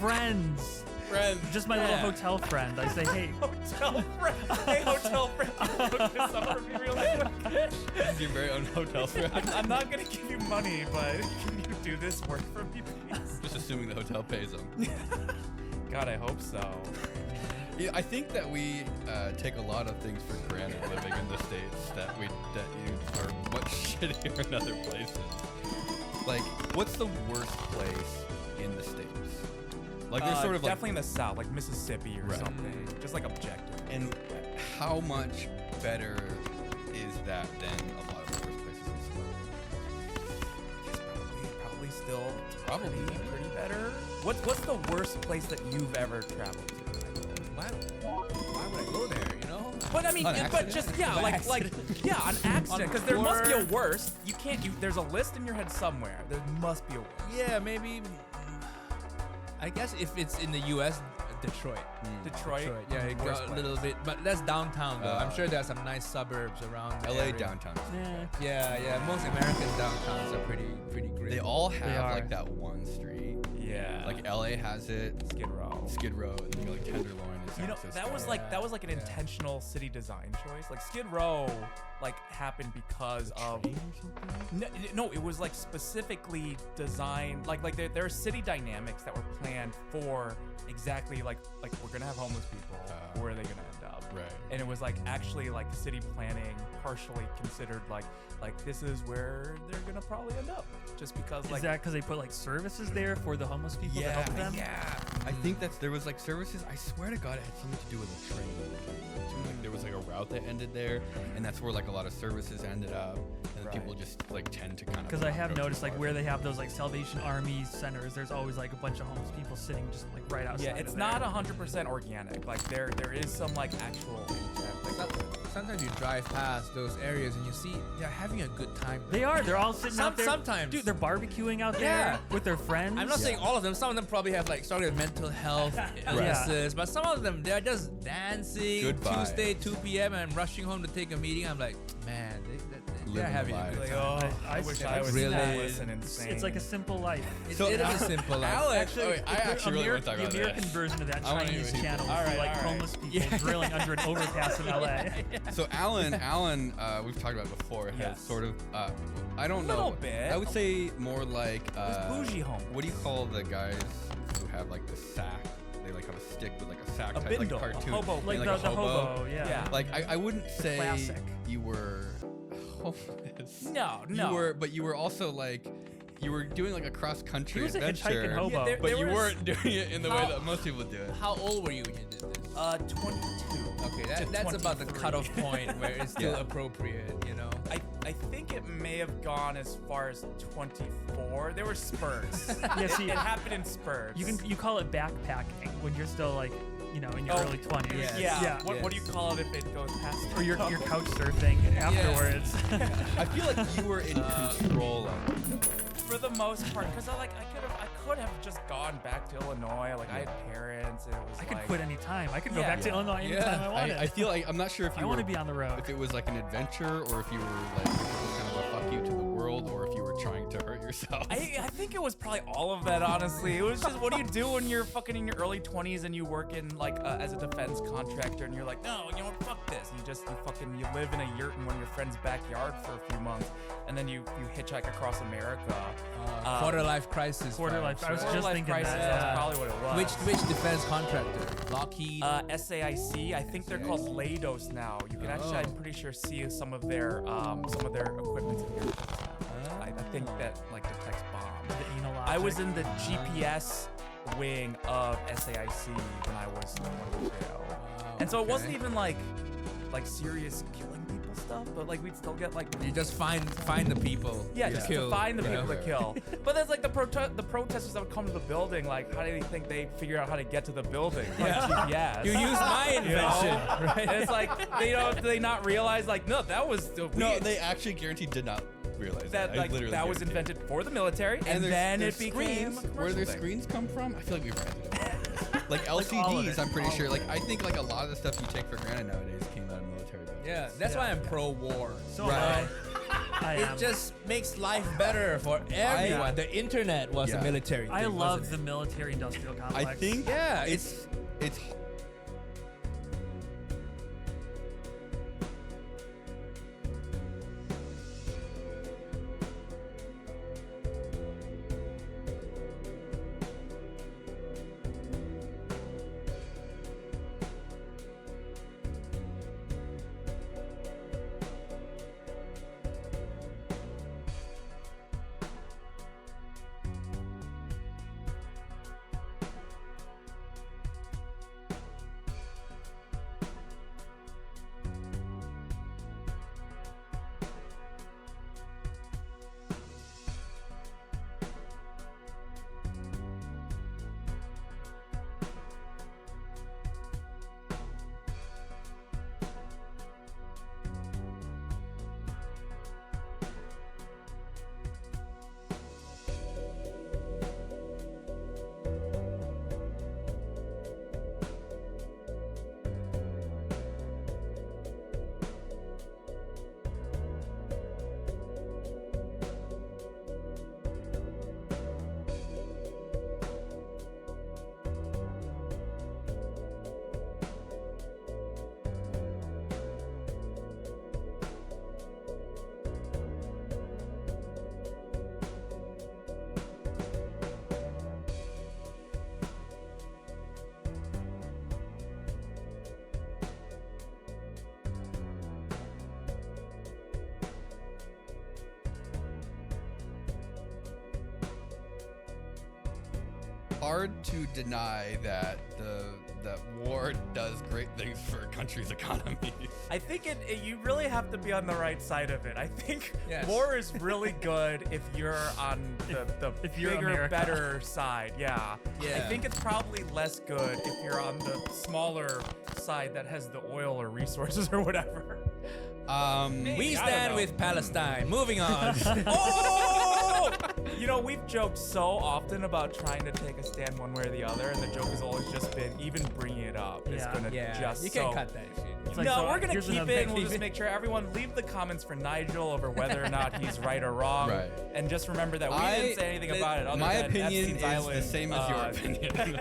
friends. Friends. Just my little hotel friend. I say, hey, Hotel friend. Hey, hotel friend. Can you look this up for me real quick? This is your very own hotel friend. I'm not gonna give you money, but can you do this work for me, please? Just assuming the hotel pays them. God, I hope so. Yeah, I think that we take a lot of things for granted living in the States that you are much shittier in other places. Like, what's the worst place in the States? Like, there's sort of like, definitely in the South, like Mississippi or Right. something. Just like objective. and how much better is that than a lot of the worst places in the world? Probably still Probably. pretty better. What's the worst place that you've ever traveled to? why would I go there? You know? But I mean, On but accident? just yeah, On like accident. yeah, on accident. Because there must be a work. worst. You can't. There's a list in your head somewhere. There must be a worst. Yeah, maybe. I guess if it's in the U.S., Detroit. Detroit. Yeah, it worst got a little place. bit, but that's downtown though. I'm sure there are some nice suburbs around. The LA area. downtown. Yeah. Most American downtowns are pretty great. They all They have are. like that one street. Yeah. Like LA has it, Skid Row. Skid Row, and then you go like Tenderloin and San You know, Francisco. that was like an intentional city design choice. Like Skid Row, like happened because of no, it was like specifically designed like there are city dynamics that were planned for exactly like we're gonna have homeless people. Where are they gonna end up? Right. And it was like actually like city planning partially considered like this is where they're gonna probably end up just because Is like that because they put like services there for the homeless people to help them? Yeah. I think there was like services. I swear to God, it had something to do with a train. Like there was like a route that ended there, and that's where like a lot of services ended up, and then people just like tend to kind of. Because I have noticed like where they have those like Salvation Army centers, there's always like a bunch of homeless people sitting just like right outside. yeah, it's of not there. 100% organic. Like there is some like actual. Sometimes you drive past those areas and you see they're having a good time. They are. They're all sitting out there. Sometimes. Dude, they're barbecuing out Yeah. there with their friends. I'm not saying all of them. Some of them probably have like started mental health illnesses, but some of them they're just dancing. Good vibes. Tuesday 2 p.m. and rushing home to take a meeting. I'm like, man, they're Living having the a good life. time. I wish I've I was really- homeless and insane. It's like a simple life. So it is a simple life. Alex, I actually really want to talk the about American this. version of that I wanna Chinese hear- channel. All All right, like all right. homeless people drilling under an overpass in LA. So Alan, we've taled about before, has Yes. sort of, I don't Little know. bit. I would say more like, bougie home. What do you call the guys who have like the sack? They like have a stick with like a sack A type, like bindle, a cartoon. hobo thing, Like like the a hobo, yeah. Yeah. Like I wouldn't say Classic. you were homeless. No. But you were also like, you were doing like a cross country He was a adventure. hitchhiking hobo. Yeah, But there you was- weren't doing it in the way How- that most people do it. How old were you when you did this? 22. Okay, to that's about the 23. cutoff point where it's still Yeah. appropriate, you know. I think it may have gone as far as 24. There were spurts. Yeah, see, it happened in spurts. you call it backpacking when you're still like, in your Oh, early 20s. yes. Yeah. Yeah. What do you call it if it goes past? Or you're couch surfing afterwards. I feel like you were in control of it. For the most part, because I could have just gone back to Illinois. Like I had parents, and it was I could like, quit anytime. I could go Yeah. back to Illinois anytime I wanted. I feel like I'm not sure if you I were, want to be on the road. if it was like an adventure or if you were like kind of a fuck you to the world or if you were trying to hurt yourself. I think it was probably all of that, honestly. It was just, what do you do when you're fucking in your early 20s and you work in like as a defense contractor and you're like, no, you know what, fuck this. You live in a yurt in one of your friend's backyard for a few months and then you hitchhike across America. Quarter life crisis. Quarter vibes, life. I was right? just Life thinking crisis, that. that's Yeah. probably what it was. Which defense contractor? Lockheed. SAIC. I think they're called Leidos now. You can actually, I'm pretty sure, see some of their equipment in here. I think that like detects bombs. The anal I was object. in the GPS wing of SAIC when I was 22. And so it wasn't even like serious killing people stuff, but like we'd still get like You just find the people. yeah, to just kill, to find the you know? people to kill. But there's like the protesters that would come to the building. Like, how do you think they figure out how to get to the building? Like GPS. You use my You know? invention, right? And it's like do they not realize like no, that was No, they actually guaranteed did not realize that that. like I literally that was guarantee. invented for the military, and there's- then there's it became screens. a Where their commercial thing. screens come from? I feel like we've read it. Like all of LCDs, it, I'm pretty all sure. of Like I think like a lot of the stuff you take for granted nowadays came out of military budgets. Yeah, that's why I'm pro-war. So Right. I am. It just makes life better for everyone. The internet was Yeah. a military thing. I love wasn't the military-industrial I complex. think Yeah, it's hard to deny that that war does great things for a country's economy. I think you really have to be on the right side of it. I think Yes. war is really good if you're on the if you're bigger, America. better side. Yeah. I Yeah. think it's probably less good if you're on the smaller side that has the oil or resources or whatever. We I don't stand know. with Palestine. Moving on. Oh! You know, we've joked so often about trying to take a stand one way or the other, and the joke has always just been even bringing it up is Yeah. gonna Yeah, just you can so. cut that shit. It's like, No, so we're gonna here's keep another- it, and we'll just make sure everyone leave the comments for Nigel over whether or not he's right or wrong. Right. And just remember that we didn't say anything about it. Other My than opinion Epstein's is Island, the same as your opinion.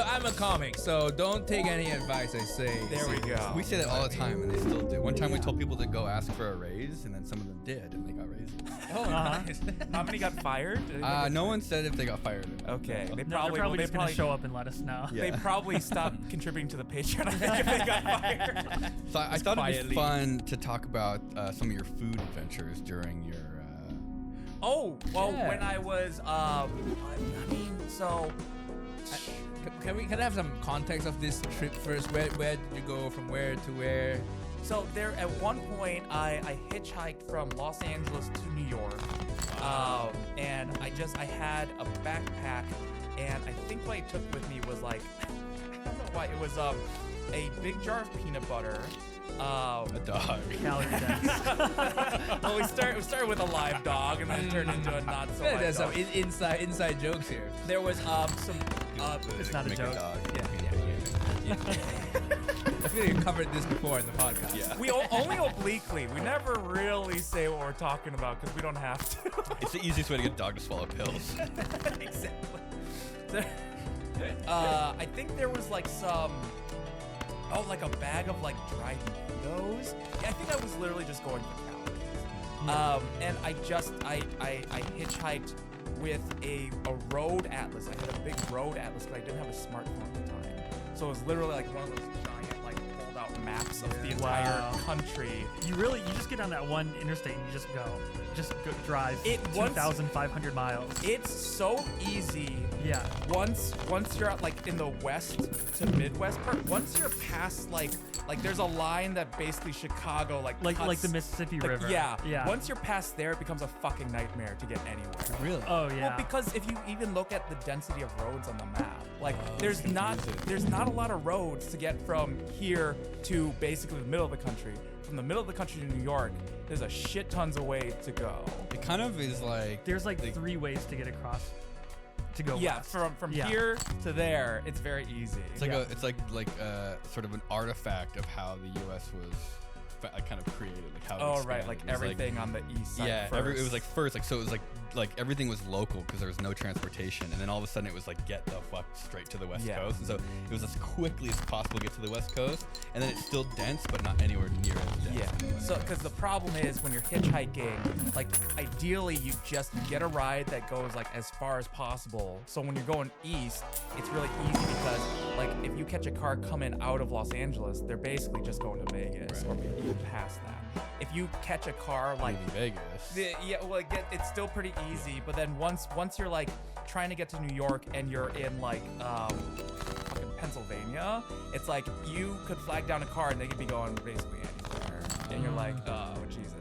I'm a comic, so don't take any advice I say. There we go. We say that all the time, and they still do. One time we told people to go ask for a raise, and then some of them did, and they got raises. Oh, Uh-huh. nice. How many got fired? Did anybody get No one said if they got fired. or not. Okay, So- they No, probably they're probably they just gonna show up and let us know. Yeah. They probably stopped contributing to the Patreon. I think if they got fired. So I thought it'd quietly. be fun to talk about some of your food adventures during your. Oh, well, Yeah. when I was, I mean, so. Can I have some context of this trip first? Where did you go from where to where? So there, at one point, I hitchhiked from Los Angeles to New York, and I had a backpack, and I think what I took with me was like, I don't know why, it was a big jar of peanut butter. A dog. Calorie dense. Well, we started with a live dog, and then it turned into a not so live There's some dog. inside jokes here. There was some. It's not a Make joke. dog. Yeah. I feel like you covered this before in the podcast. Yeah. We only obliquely. We never really say what we're talking about because we don't have to. It's the easiest way to get a dog to swallow pills. Exactly. I think there was like like a bag of like dried mangoes. Yeah, I think I was literally just going for calories. And I hitchhiked with a road atlas. I had a big road atlas, but I didn't have a smartphone at the time. So it was literally like one of those giant, like, fold out maps of the entire country. You just get on that one interstate and you just go. Drive It 2,500 miles. It's so easy. Yeah. Once you're at, like, in the west to midwest part, once you're past like there's a line that basically Chicago like the Mississippi like, River. Yeah. Once you're past there, it becomes a fucking nightmare to get anywhere. Really? Oh yeah. Well, because if you even look at the density of roads on the map, like there's not a lot of roads to get from here to basically the middle of the country. From the middle of the country to New York, there's a shit tons of way to go. It kind of is like There's like 3 ways to get across to go Yeah, west. from here to there, it's very easy. it's like sort of an artifact of how the U.S. was kind of created, like how it Oh right, expanded. like It was everything on the east side. Yeah, first. it was like first, like so it was like everything was local because there was no transportation, and then all of a sudden it was like get the fuck straight to the west Yeah. coast, and so it was as quickly as possible to get to the west coast, and then it's still dense but not anywhere near as dense. Yeah. So, because the problem is when you're hitchhiking, like ideally you get a ride that goes like as far as possible. So when you're going east, it's really easy because like if you catch a car coming out of Los Angeles, they're basically just going to Vegas or maybe even past that. If you catch a car like Maybe Vegas. it's still pretty easy. But then once you're like trying to get to New York and you're in like fucking Pennsylvania, it's like you could flag down a car and they could be going basically anywhere, and you're like, oh Jesus.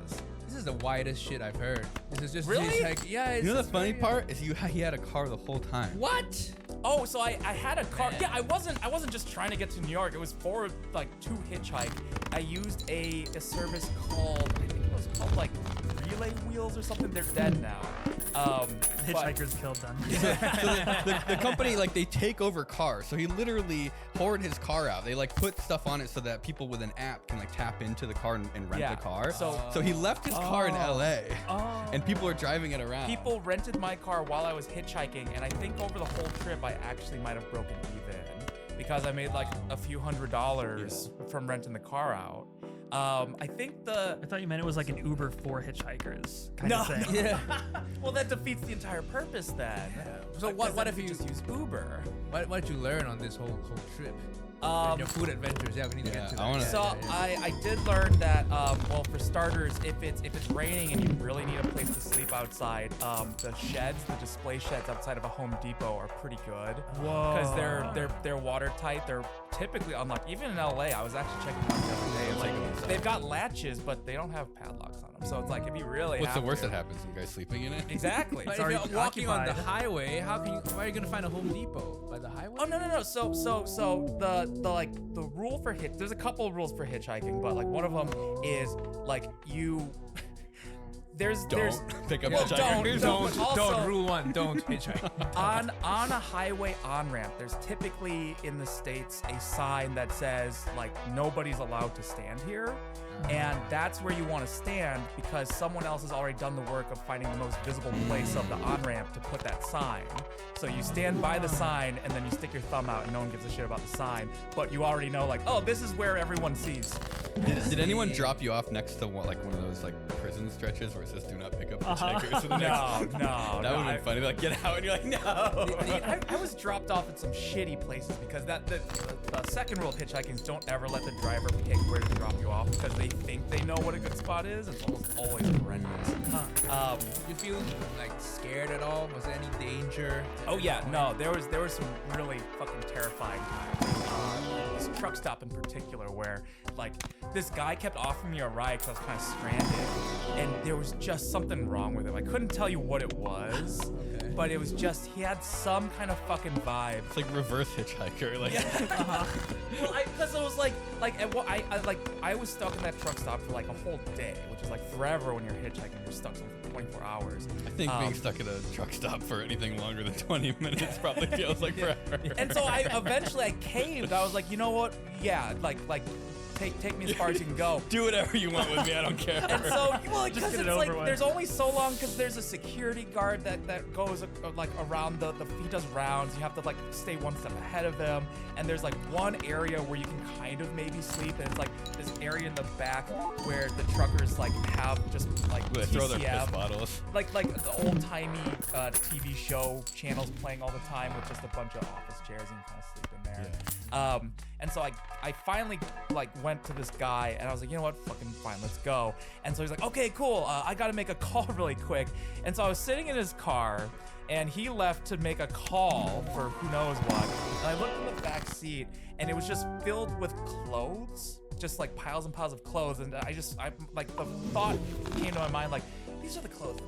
This is the widest shit I've heard. This is just Really? yeah. It's You know the just funny very- part is he had a car the whole time. What? Oh, so I had a car. Yeah, I wasn't just trying to get to New York. It was for like to hitchhike. I used a service called, I think it was called like Relay Wheels or something. They're dead now. Hitchhikers killed them. The company, like, they take over cars, so he literally hoard his car out. They like put stuff on it so that people with an app can like tap into the car and rent Yeah, the car. so- he left his car in LA, and people are driving it around. People rented my car while I was hitchhiking, and I think over the whole trip I actually might have broken even because I made like a few $100s from renting the car out. I think I thought you meant it was like an Uber for hitchhikers kind of thing. Yeah. well, that defeats the entire purpose then. So Because what then if you just use Uber? What did you learn on this whole trip? And your food adventures. Yeah, we need to get to that. I wanna- So I did learn that well, for starters, if it's raining and you really need a place to sleep outside, the display sheds outside of a Home Depot are pretty good. Whoa. Because they're watertight. They're typically unlocked. Even in LA, I was actually checking them out the other day. It's like they've got latches, but they don't have padlocks on them. So it's like if you really What's have the worst to, that happens? You guys sleeping in it? Exactly. But if already you're walking on the occupied. highway, where are you gonna find a Home Depot? By the highway? Oh no. So the rule for there's a couple of rules for hitchhiking, but like one of them is like you there's Pick up Well, hitchhikers. don't. Also- Rule 1, don't hitchhike. on a highway on ramp, there's typically in the States a sign that says like nobody's allowed to stand here. And that's where you want to stand because someone else has already done the work of finding the most visible place of the on-ramp to put that sign. So you stand by the sign and then you stick your thumb out and no one gives a shit about the sign. But you already know like, oh, this is where everyone sees. Did anyone drop you off next to one of those like prison stretches where it says "Do not pick up hitchhikers"? For the No, next- no. That would have been funny. Like, get out, and you're like, no. I was dropped off at some shitty places because the second rule of hitchhiking is don't ever let the driver pick where to drop you off because they think they know what a good spot is. It's almost always horrendous. You feel like scared at all? Was there any danger? Oh yeah, no, there was some really fucking terrifying times. This truck stop in particular where like this guy kept offering me a ride because I was kind of stranded and there was just something wrong with him. I couldn't tell you what it was, but it was just he had some kind of fucking vibe. It's like reverse hitchhiker. Like, Well, because it was I was stuck in that truck stop for like a whole day, which is like forever when you're hitchhiking. You're stuck somewhere for 24 hours. I think being stuck at a truck stop for anything longer than 20 minutes probably feels like forever. And so I eventually caved. I was like, you know what? Yeah, like take me as far as you can go. Do whatever you want with me. I don't care. And so, well, Just because get it's it like over with. there's only so long because there's a security guard that goes like around he does rounds. You have to like stay one step ahead of him, and there's like one area where you can kind of maybe sleep, and it's like this area in the back where the truckers like have just like They throw their piss TCM, bottles. like the old timey TV show channels playing all the time with just a bunch of office chairs and you kind of sleep in there. And so I finally like went to this guy and I was like, you know what, fucking fine, let's go. And so he's like, okay, cool. I got to make a call really quick. And so I was sitting in his car and he left to make a call for who knows what. And I looked in the back seat and it was just filled with clothes, just like piles and piles of clothes. And I like the thought came to my mind like, these are the clothes.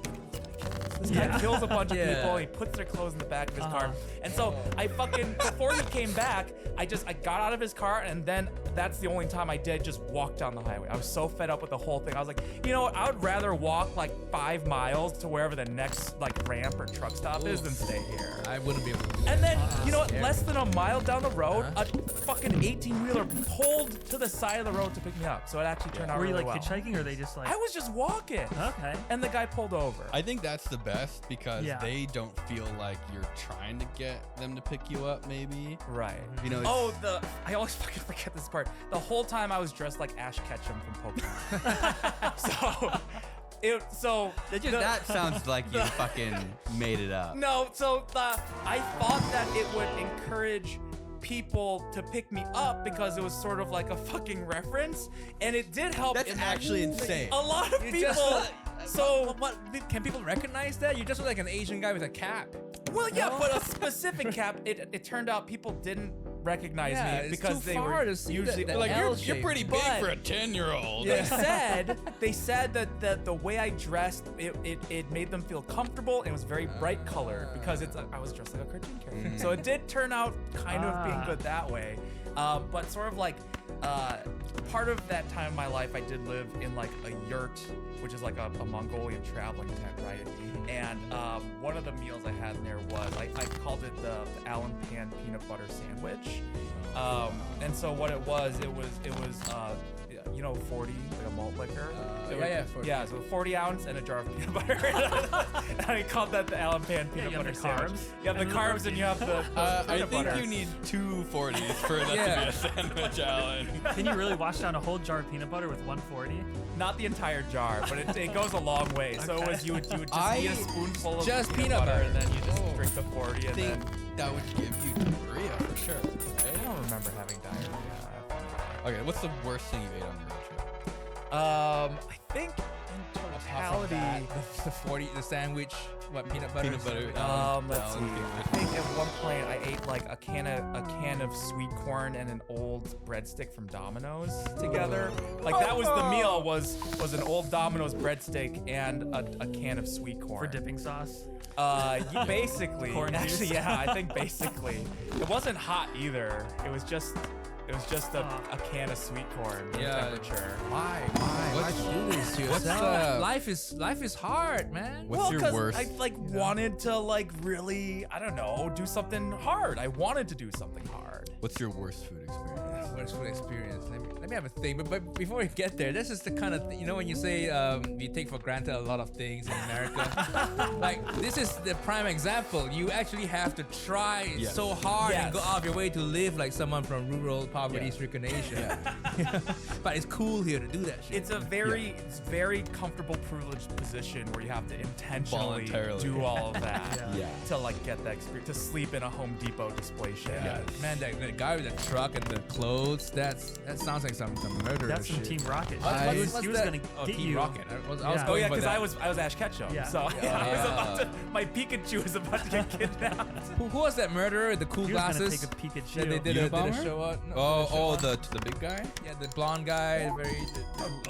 This guy kills a bunch of people and he puts their clothes in the back of his car. And so I fucking, before he came back, I got out of his car and then that's the only time I did just walk down the highway. I was so fed up with the whole thing. I was like, you know what? I would rather walk like 5 miles to wherever the next like ramp or truck stop is than stay here. I wouldn't be able to do that. And then, you know what? Less than a mile down the road, a fucking 18-wheeler pulled to the side of the road to pick me up. So it actually turned out Were you really like well. hitchhiking or are they just like? I was just walking. Okay. And the guy pulled over. I think that's the best because Yeah. they don't feel like you're trying to get them to pick you up. Maybe. Right. You know. Oh, I always fucking forget this part. The whole time I was dressed like Ash Ketchum from Pokemon. That sounds like you fucking made it up. No, I thought that it would encourage people to pick me up because it was sort of like a fucking reference, and it did help. That's in actually insane. A lot of You people. just, So what can people recognize that? You just look like an Asian guy with a cap. well, yeah, but a specific cap. It turned out people didn't recognize Yeah, me it's because too they far were to see usually that Like L you're shape. pretty big But- for a 10-year-old. They said that the way I dressed, it made them feel comfortable and it was very bright colored because I was dressed like a cartoon character. So it did turn out kind of being good that way. But sort of like part of that time in my life, I did live in like a yurt, which is like a Mongolian traveling tent, right? And one of the meals I had in there was I called it the Allen Pan peanut butter sandwich. And so what it was 40, like a malt liquor. Yeah, 40. Yeah, so 40 ounce and a jar of peanut butter. And I called that the Allen Pan peanut you have butter the sandwich. carbs You have the and the carbs and you have the I peanut think butter. you need 2 40s for that to be Yeah. a sandwich, Alan. Can you really wash down a whole jar of peanut butter with 140? Not the entire jar, but it goes a long way. So it was you would just eat a spoonful of Just peanut peanut butter, butter. and then you just Oh. drink the 40 I and think then that would give you diarrhea for sure. I Right? don't remember having diarrhea. Okay, what's the worst thing you ate on your road trip? I think in totality. The sandwich, peanut butter? Peanut butter. Let's see. Allen I think at one point I ate like a can of sweet corn and an old breadstick from Domino's together. Like that was the meal was an old Domino's breadstick and a can of sweet corn. For dipping sauce? Basically. Corn juice? Actually, yeah, I think basically. It wasn't hot either. It was just a can of sweet corn room Yeah. temperature. Why do this to yourself? Life is hard, man. What's your 'cause worst? I wanted to really, I don't know, do something hard. I wanted to do something hard. What's your worst food experience? Worst food experience. Let me have a think. But before we get there, this is the kind of when you say we take for granted a lot of things in America. Like this is the prime example. You actually have to try Yes. so hard Yes. and go out of your way to live like someone from rural, poverty-stricken Asia. But it's cool here to do that shit. It's a very comfortable, privileged position where you have to intentionally Voluntarily. do all of that Yeah. to get that experience, to sleep in a Home Depot display shed. Yeah. Man, that guy with the truck and the clothes, that sounds like some murder. That's some shit. Team Rocket. What's he was that? gonna get Team you. Rocket. I was Yeah. Oh going yeah, for because that. I was Ash Ketchum. Yeah. So I was about to. My Pikachu was about to get kidnapped. Who was that murderer with the cool He was gonna glasses? take a Pikachu. That they did You a bomber? show out. No, Oh, did a show out. the big guy? Yeah, the blonde guy, the very.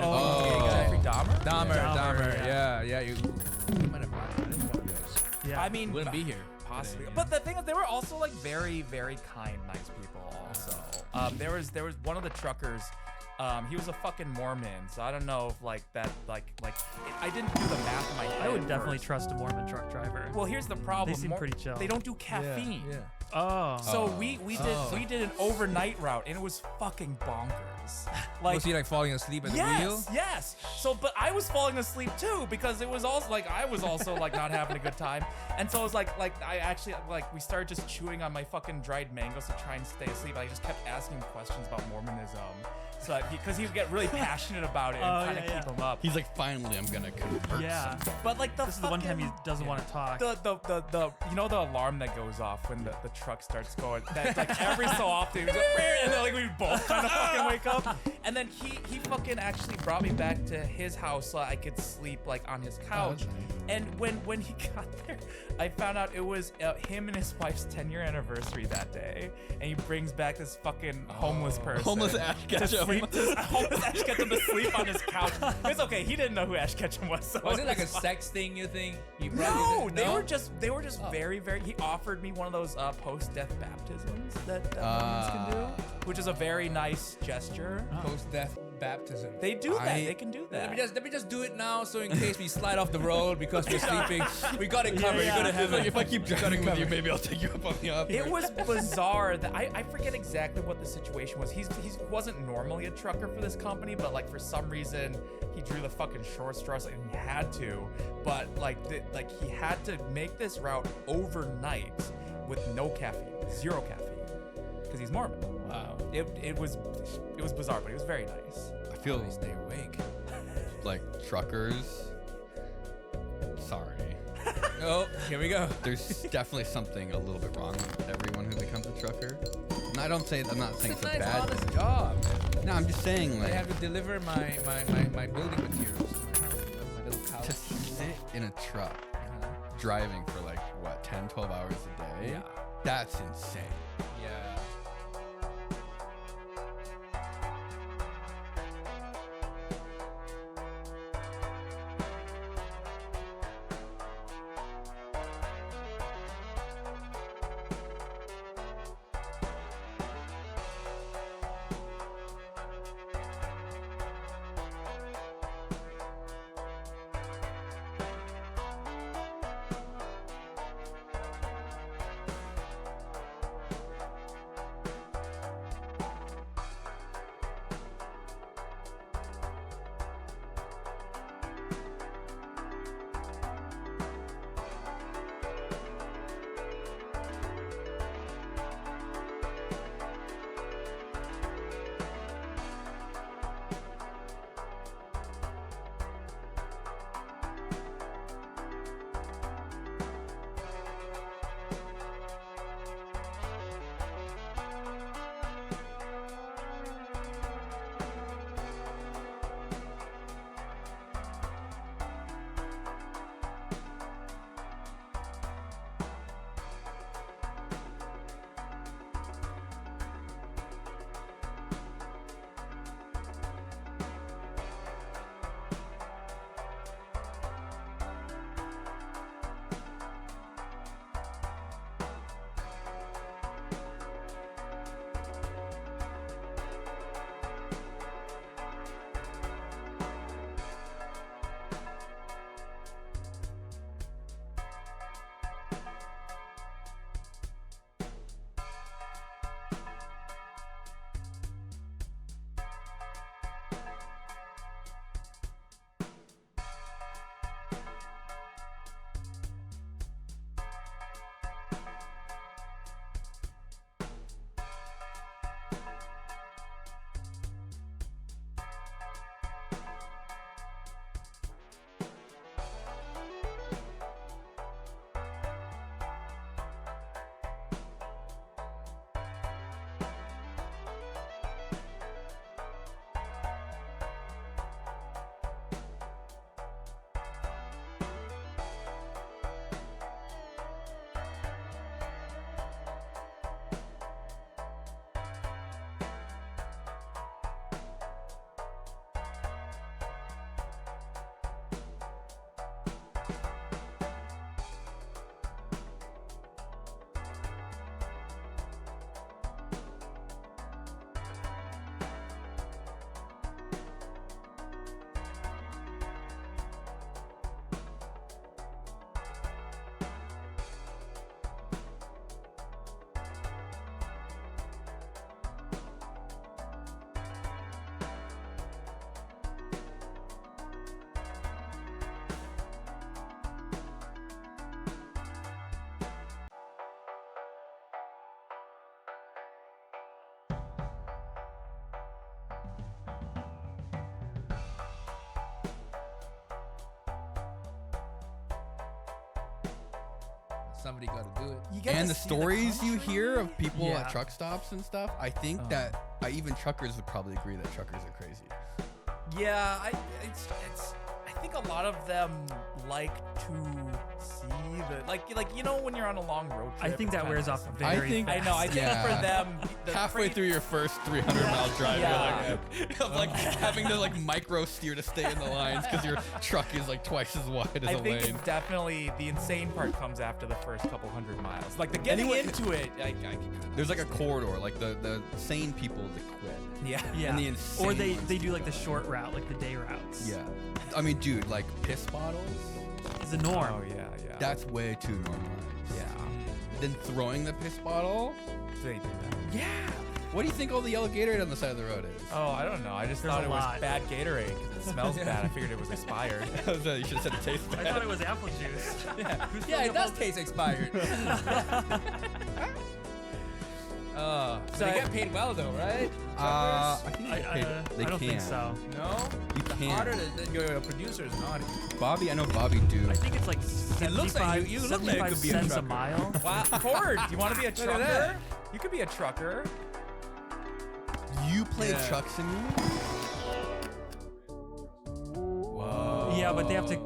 Oh. Jeffrey Dahmer. Dahmer, Yeah. You might have lied. Yeah. I mean, Wouldn't be here. possibly. today, But the thing is, they were also like very, very kind, nice people. Also, there was one of the truckers. He was a fucking Mormon, so I don't know if I didn't do the math in my head. I would definitely first. trust a Mormon truck driver. Well, here's the problem. They seem pretty chill. They don't do caffeine. Yeah. Oh. So we did an overnight route, and it was fucking bonkers. Like, Was he like falling asleep at the wheel? Yes. So, but I was falling asleep too because it was also like I was also like not having a good time, and so it was like I actually like we started just chewing on my fucking dried mangoes to try and stay asleep. I just kept asking him questions about Mormonism, so because he would get really passionate about it and kind of keep him up. He's like, finally, I'm gonna convert. Yeah. But like This is the one time he doesn't want to talk. the you know the alarm that goes off when the truck starts going, that like every so often he was like, and then like we both kind of fucking wake up, and then he fucking actually brought me back to his house so I could sleep like on his couch. And when he got there, I found out it was him and his wife's 10-year anniversary that day, and he brings back this fucking homeless person, Homeless Ash to Ketchum. sleep, homeless Ash Ketchum to sleep on his couch. It's okay, he didn't know who Ash Ketchum was. So Was it like a was fine. sex thing? You think? He brought No, you they were just very. He offered me one of those post-death baptisms that Mormons can do, which is a very nice gesture. post-death baptism. They do that. They can do that. Let me just do it now, so in case we slide off the road because we're sleeping, we got it covered. Yeah. You gotta have Like, it. if I keep driving with you, maybe I'll take you up on the offer. It was bizarre. That I forget exactly what the situation was. He wasn't normally a trucker for this company, but like for some reason he drew the fucking short straws and he had to. But like he had to make this route overnight with no caffeine, 0 caffeine, because he's Mormon. Wow. It was bizarre, but it was very nice. I feel Stay awake. like truckers. Sorry. Oh, here we go. There's definitely something a little bit wrong with everyone who becomes a trucker. And I'm not saying it's a nice, bad honest thing. job. No, I'm just saying I like have to deliver my building materials to my house, my little couch. to sit in a truck driving for like what 10, 12 hours a day. Yeah. That's insane. Yeah. somebody got to do it. You get And to the see stories you country. hear of people Yeah. at truck stops and stuff, I think that even truckers would probably agree that truckers are crazy. Yeah, I think a lot of them like to see like you know when you're on a long road trip. I think it's that kinda wears nice off and- very think- I know. I think Yeah. for them, the Halfway pretty- through your first 300-mile drive, Yeah. you're like, of like having to like micro steer to stay in the lines because your truck is like twice as wide as I a think lane. it's definitely the insane part comes after the first couple hundred miles. Like the getting Anyone- into it, I can There's like a corridor, like the sane people that quit. yeah. Yeah. And the insane Or they ones do like the short route, like the day routes. Yeah. I mean, dude, like piss bottles, It's the norm. Oh yeah, yeah. that's way too normalized. yeah. Then throwing the piss bottle. They do that. Yeah. What do you think all the yellow Gatorade on the side of the road is? Oh, I don't know. I just There's thought a it was lot. bad Gatorade because it smells bad. I figured it was expired. You should have said it tastes I bad. thought it was apple juice. Yeah, it does taste expired. So they get paid well though, right? I Truckers? think I, they, paid, they I don't can. think so. No, You the can't. harder your producer is naughty. Bobby, I know Bobby do. I think it's like It looks like you look like you 75 could be a cents a trucker. mile. Wow, Ford, you want to be a at trucker? that. You could be a trucker. You play Yeah. Truck Simulator? Whoa. Yeah, but they have to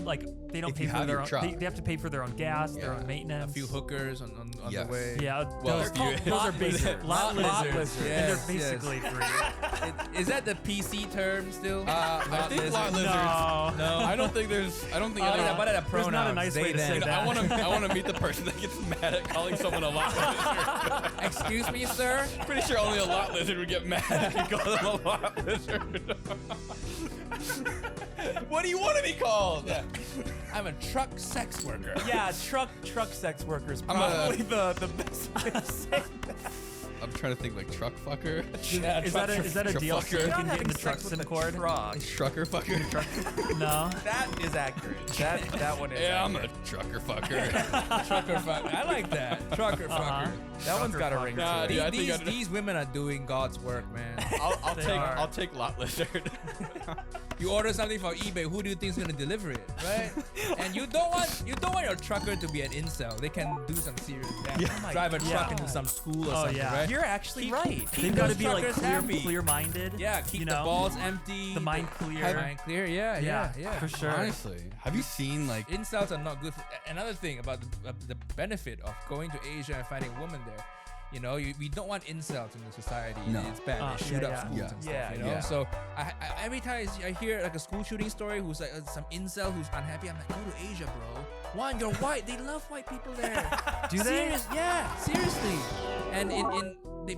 like they don't If pay you for have their your own. truck. They have to pay for their own gas, their Yeah. own maintenance. A few hookers on Yes. the way. Yeah, Well, those, if you- those are basic lot Lot lizards, lizards. and Yes, they're yes. basically free. Is that the PC term still? I think lot lizards. No. No. I don't think there's. I don't think. What any- about a pronoun? There's not a nice way to say Dude, that. I want to meet the person that gets mad at calling someone a lot lizard. Excuse me, sir. Pretty sure only a lot lizard would get mad if you call them a lot lizard. What do you want to be called? I'm a truck sex worker. Yeah, truck sex workers I'm a- probably the best way to say that. I'm trying to think like truck fucker, Yeah, Is that a truck DLC fucker. you Not can get in having the truck sex sim with a cord? truck. trucker fucker. No. That is accurate. That one is. Yeah, I'm accurate. a trucker fucker. Trucker fucker. I like that. Trucker Uh-huh. fucker. That one's got a Trucker ring fucker. to it. Dude, I think These women are doing God's work, man. They are. I'll take lot lizard. You order something from eBay, who do you think is gonna deliver it, right? And you don't want your trucker to be an incel. They can do some serious damage. Yeah. Oh my Drive a truck God. into some school or Oh, something, yeah. right? You're actually Keep- right. They've got to those be like truckers happy. clear-minded. Yeah, keep you the know? balls empty. The mind clear. Mind clear. Yeah. for sure. Honestly, have you seen like? Incels are not good. Another thing about the benefit of going to Asia and finding a woman there, you know, we don't want incels in the society. No. It's bad. They shoot yeah, up yeah. schools Yeah. and stuff. Yeah, You know, yeah. so every time I hear like a school shooting story, who's like some incel who's unhappy, I'm like, go to Asia, bro. One, you're white. They love white people there. Do they? Serious? Yeah, seriously. And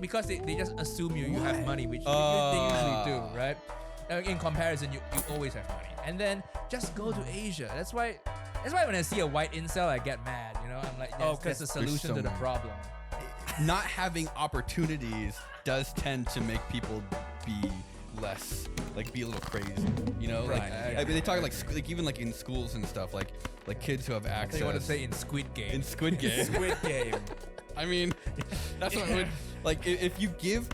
because they just assume you have money, which they usually do, right? In comparison, you always have money. And then just go to Asia. That's why when I see a white incel, I get mad. You know, I'm like, that's the There's solution so to the many. problem. Not having opportunities does tend to make people be be a little crazy, you know. Right, Like, yeah, I mean, they talk like even like in schools and stuff, like kids who have So access. you want to say in Squid Game? in Squid Game. Squid Game. I mean, that's what I would like. If you give,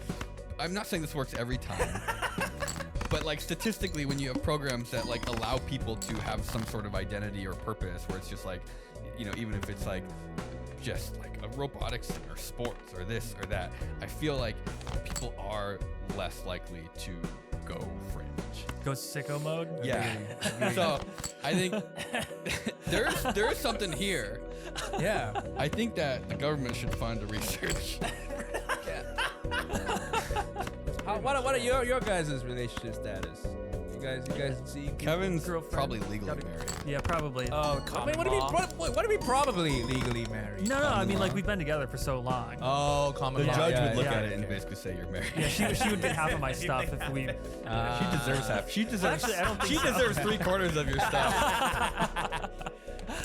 I'm not saying this works every time, but like statistically, when you have programs that like allow people to have some sort of identity or purpose, where it's just like, you know, even if it's like just like a robotics or sports or this or that, I feel like people are less likely to go fringe. Go sicko mode. Yeah. So I think there's something here. Yeah. I think that the government should fund a research. What are your guys' relationship status? You guys see? Kevin's Girlfriend. probably legally married. Yeah, probably. Oh, I mean, what do we probably legally married? no, I mean law. like we've been together for so long. Oh, common The law. judge Yeah, would look yeah, at it and okay. basically say you're married. Yeah, she would get half of my stuff if we. She deserves half. She deserves. Actually, I don't think she so. deserves 3/4 of your stuff.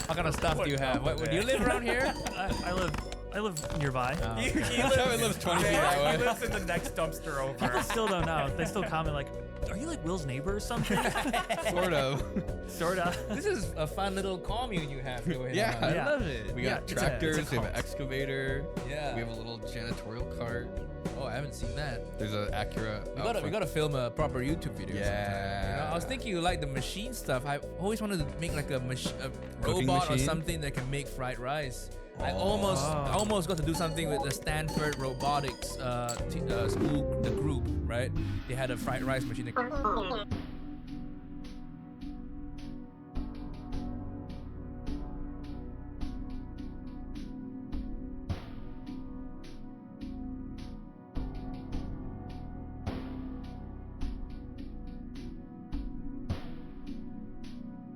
What kind of stuff do you have? What, do you live around here? I live nearby. He Kevin lives 20 feet He away. lives in the next dumpster over. People still don't know. They still comment like, Are you like Will's neighbor or something? Sort of. Sorta. This is a fun little commune you have going Yeah. on. I Yeah. love it. We Yeah, got it's a tractors, we have an cult. excavator, Yeah. we have a little janitorial cart. Oh, I haven't seen that. There's an Acura. We gotta film a proper YouTube video. sometime, you know? I was thinking you like the machine stuff. I always wanted to make like a Cooking robot or machine? something that can make fried rice. I Oh. almost got to do something with the Stanford Robotics school, the group, right? They had a fried rice machine.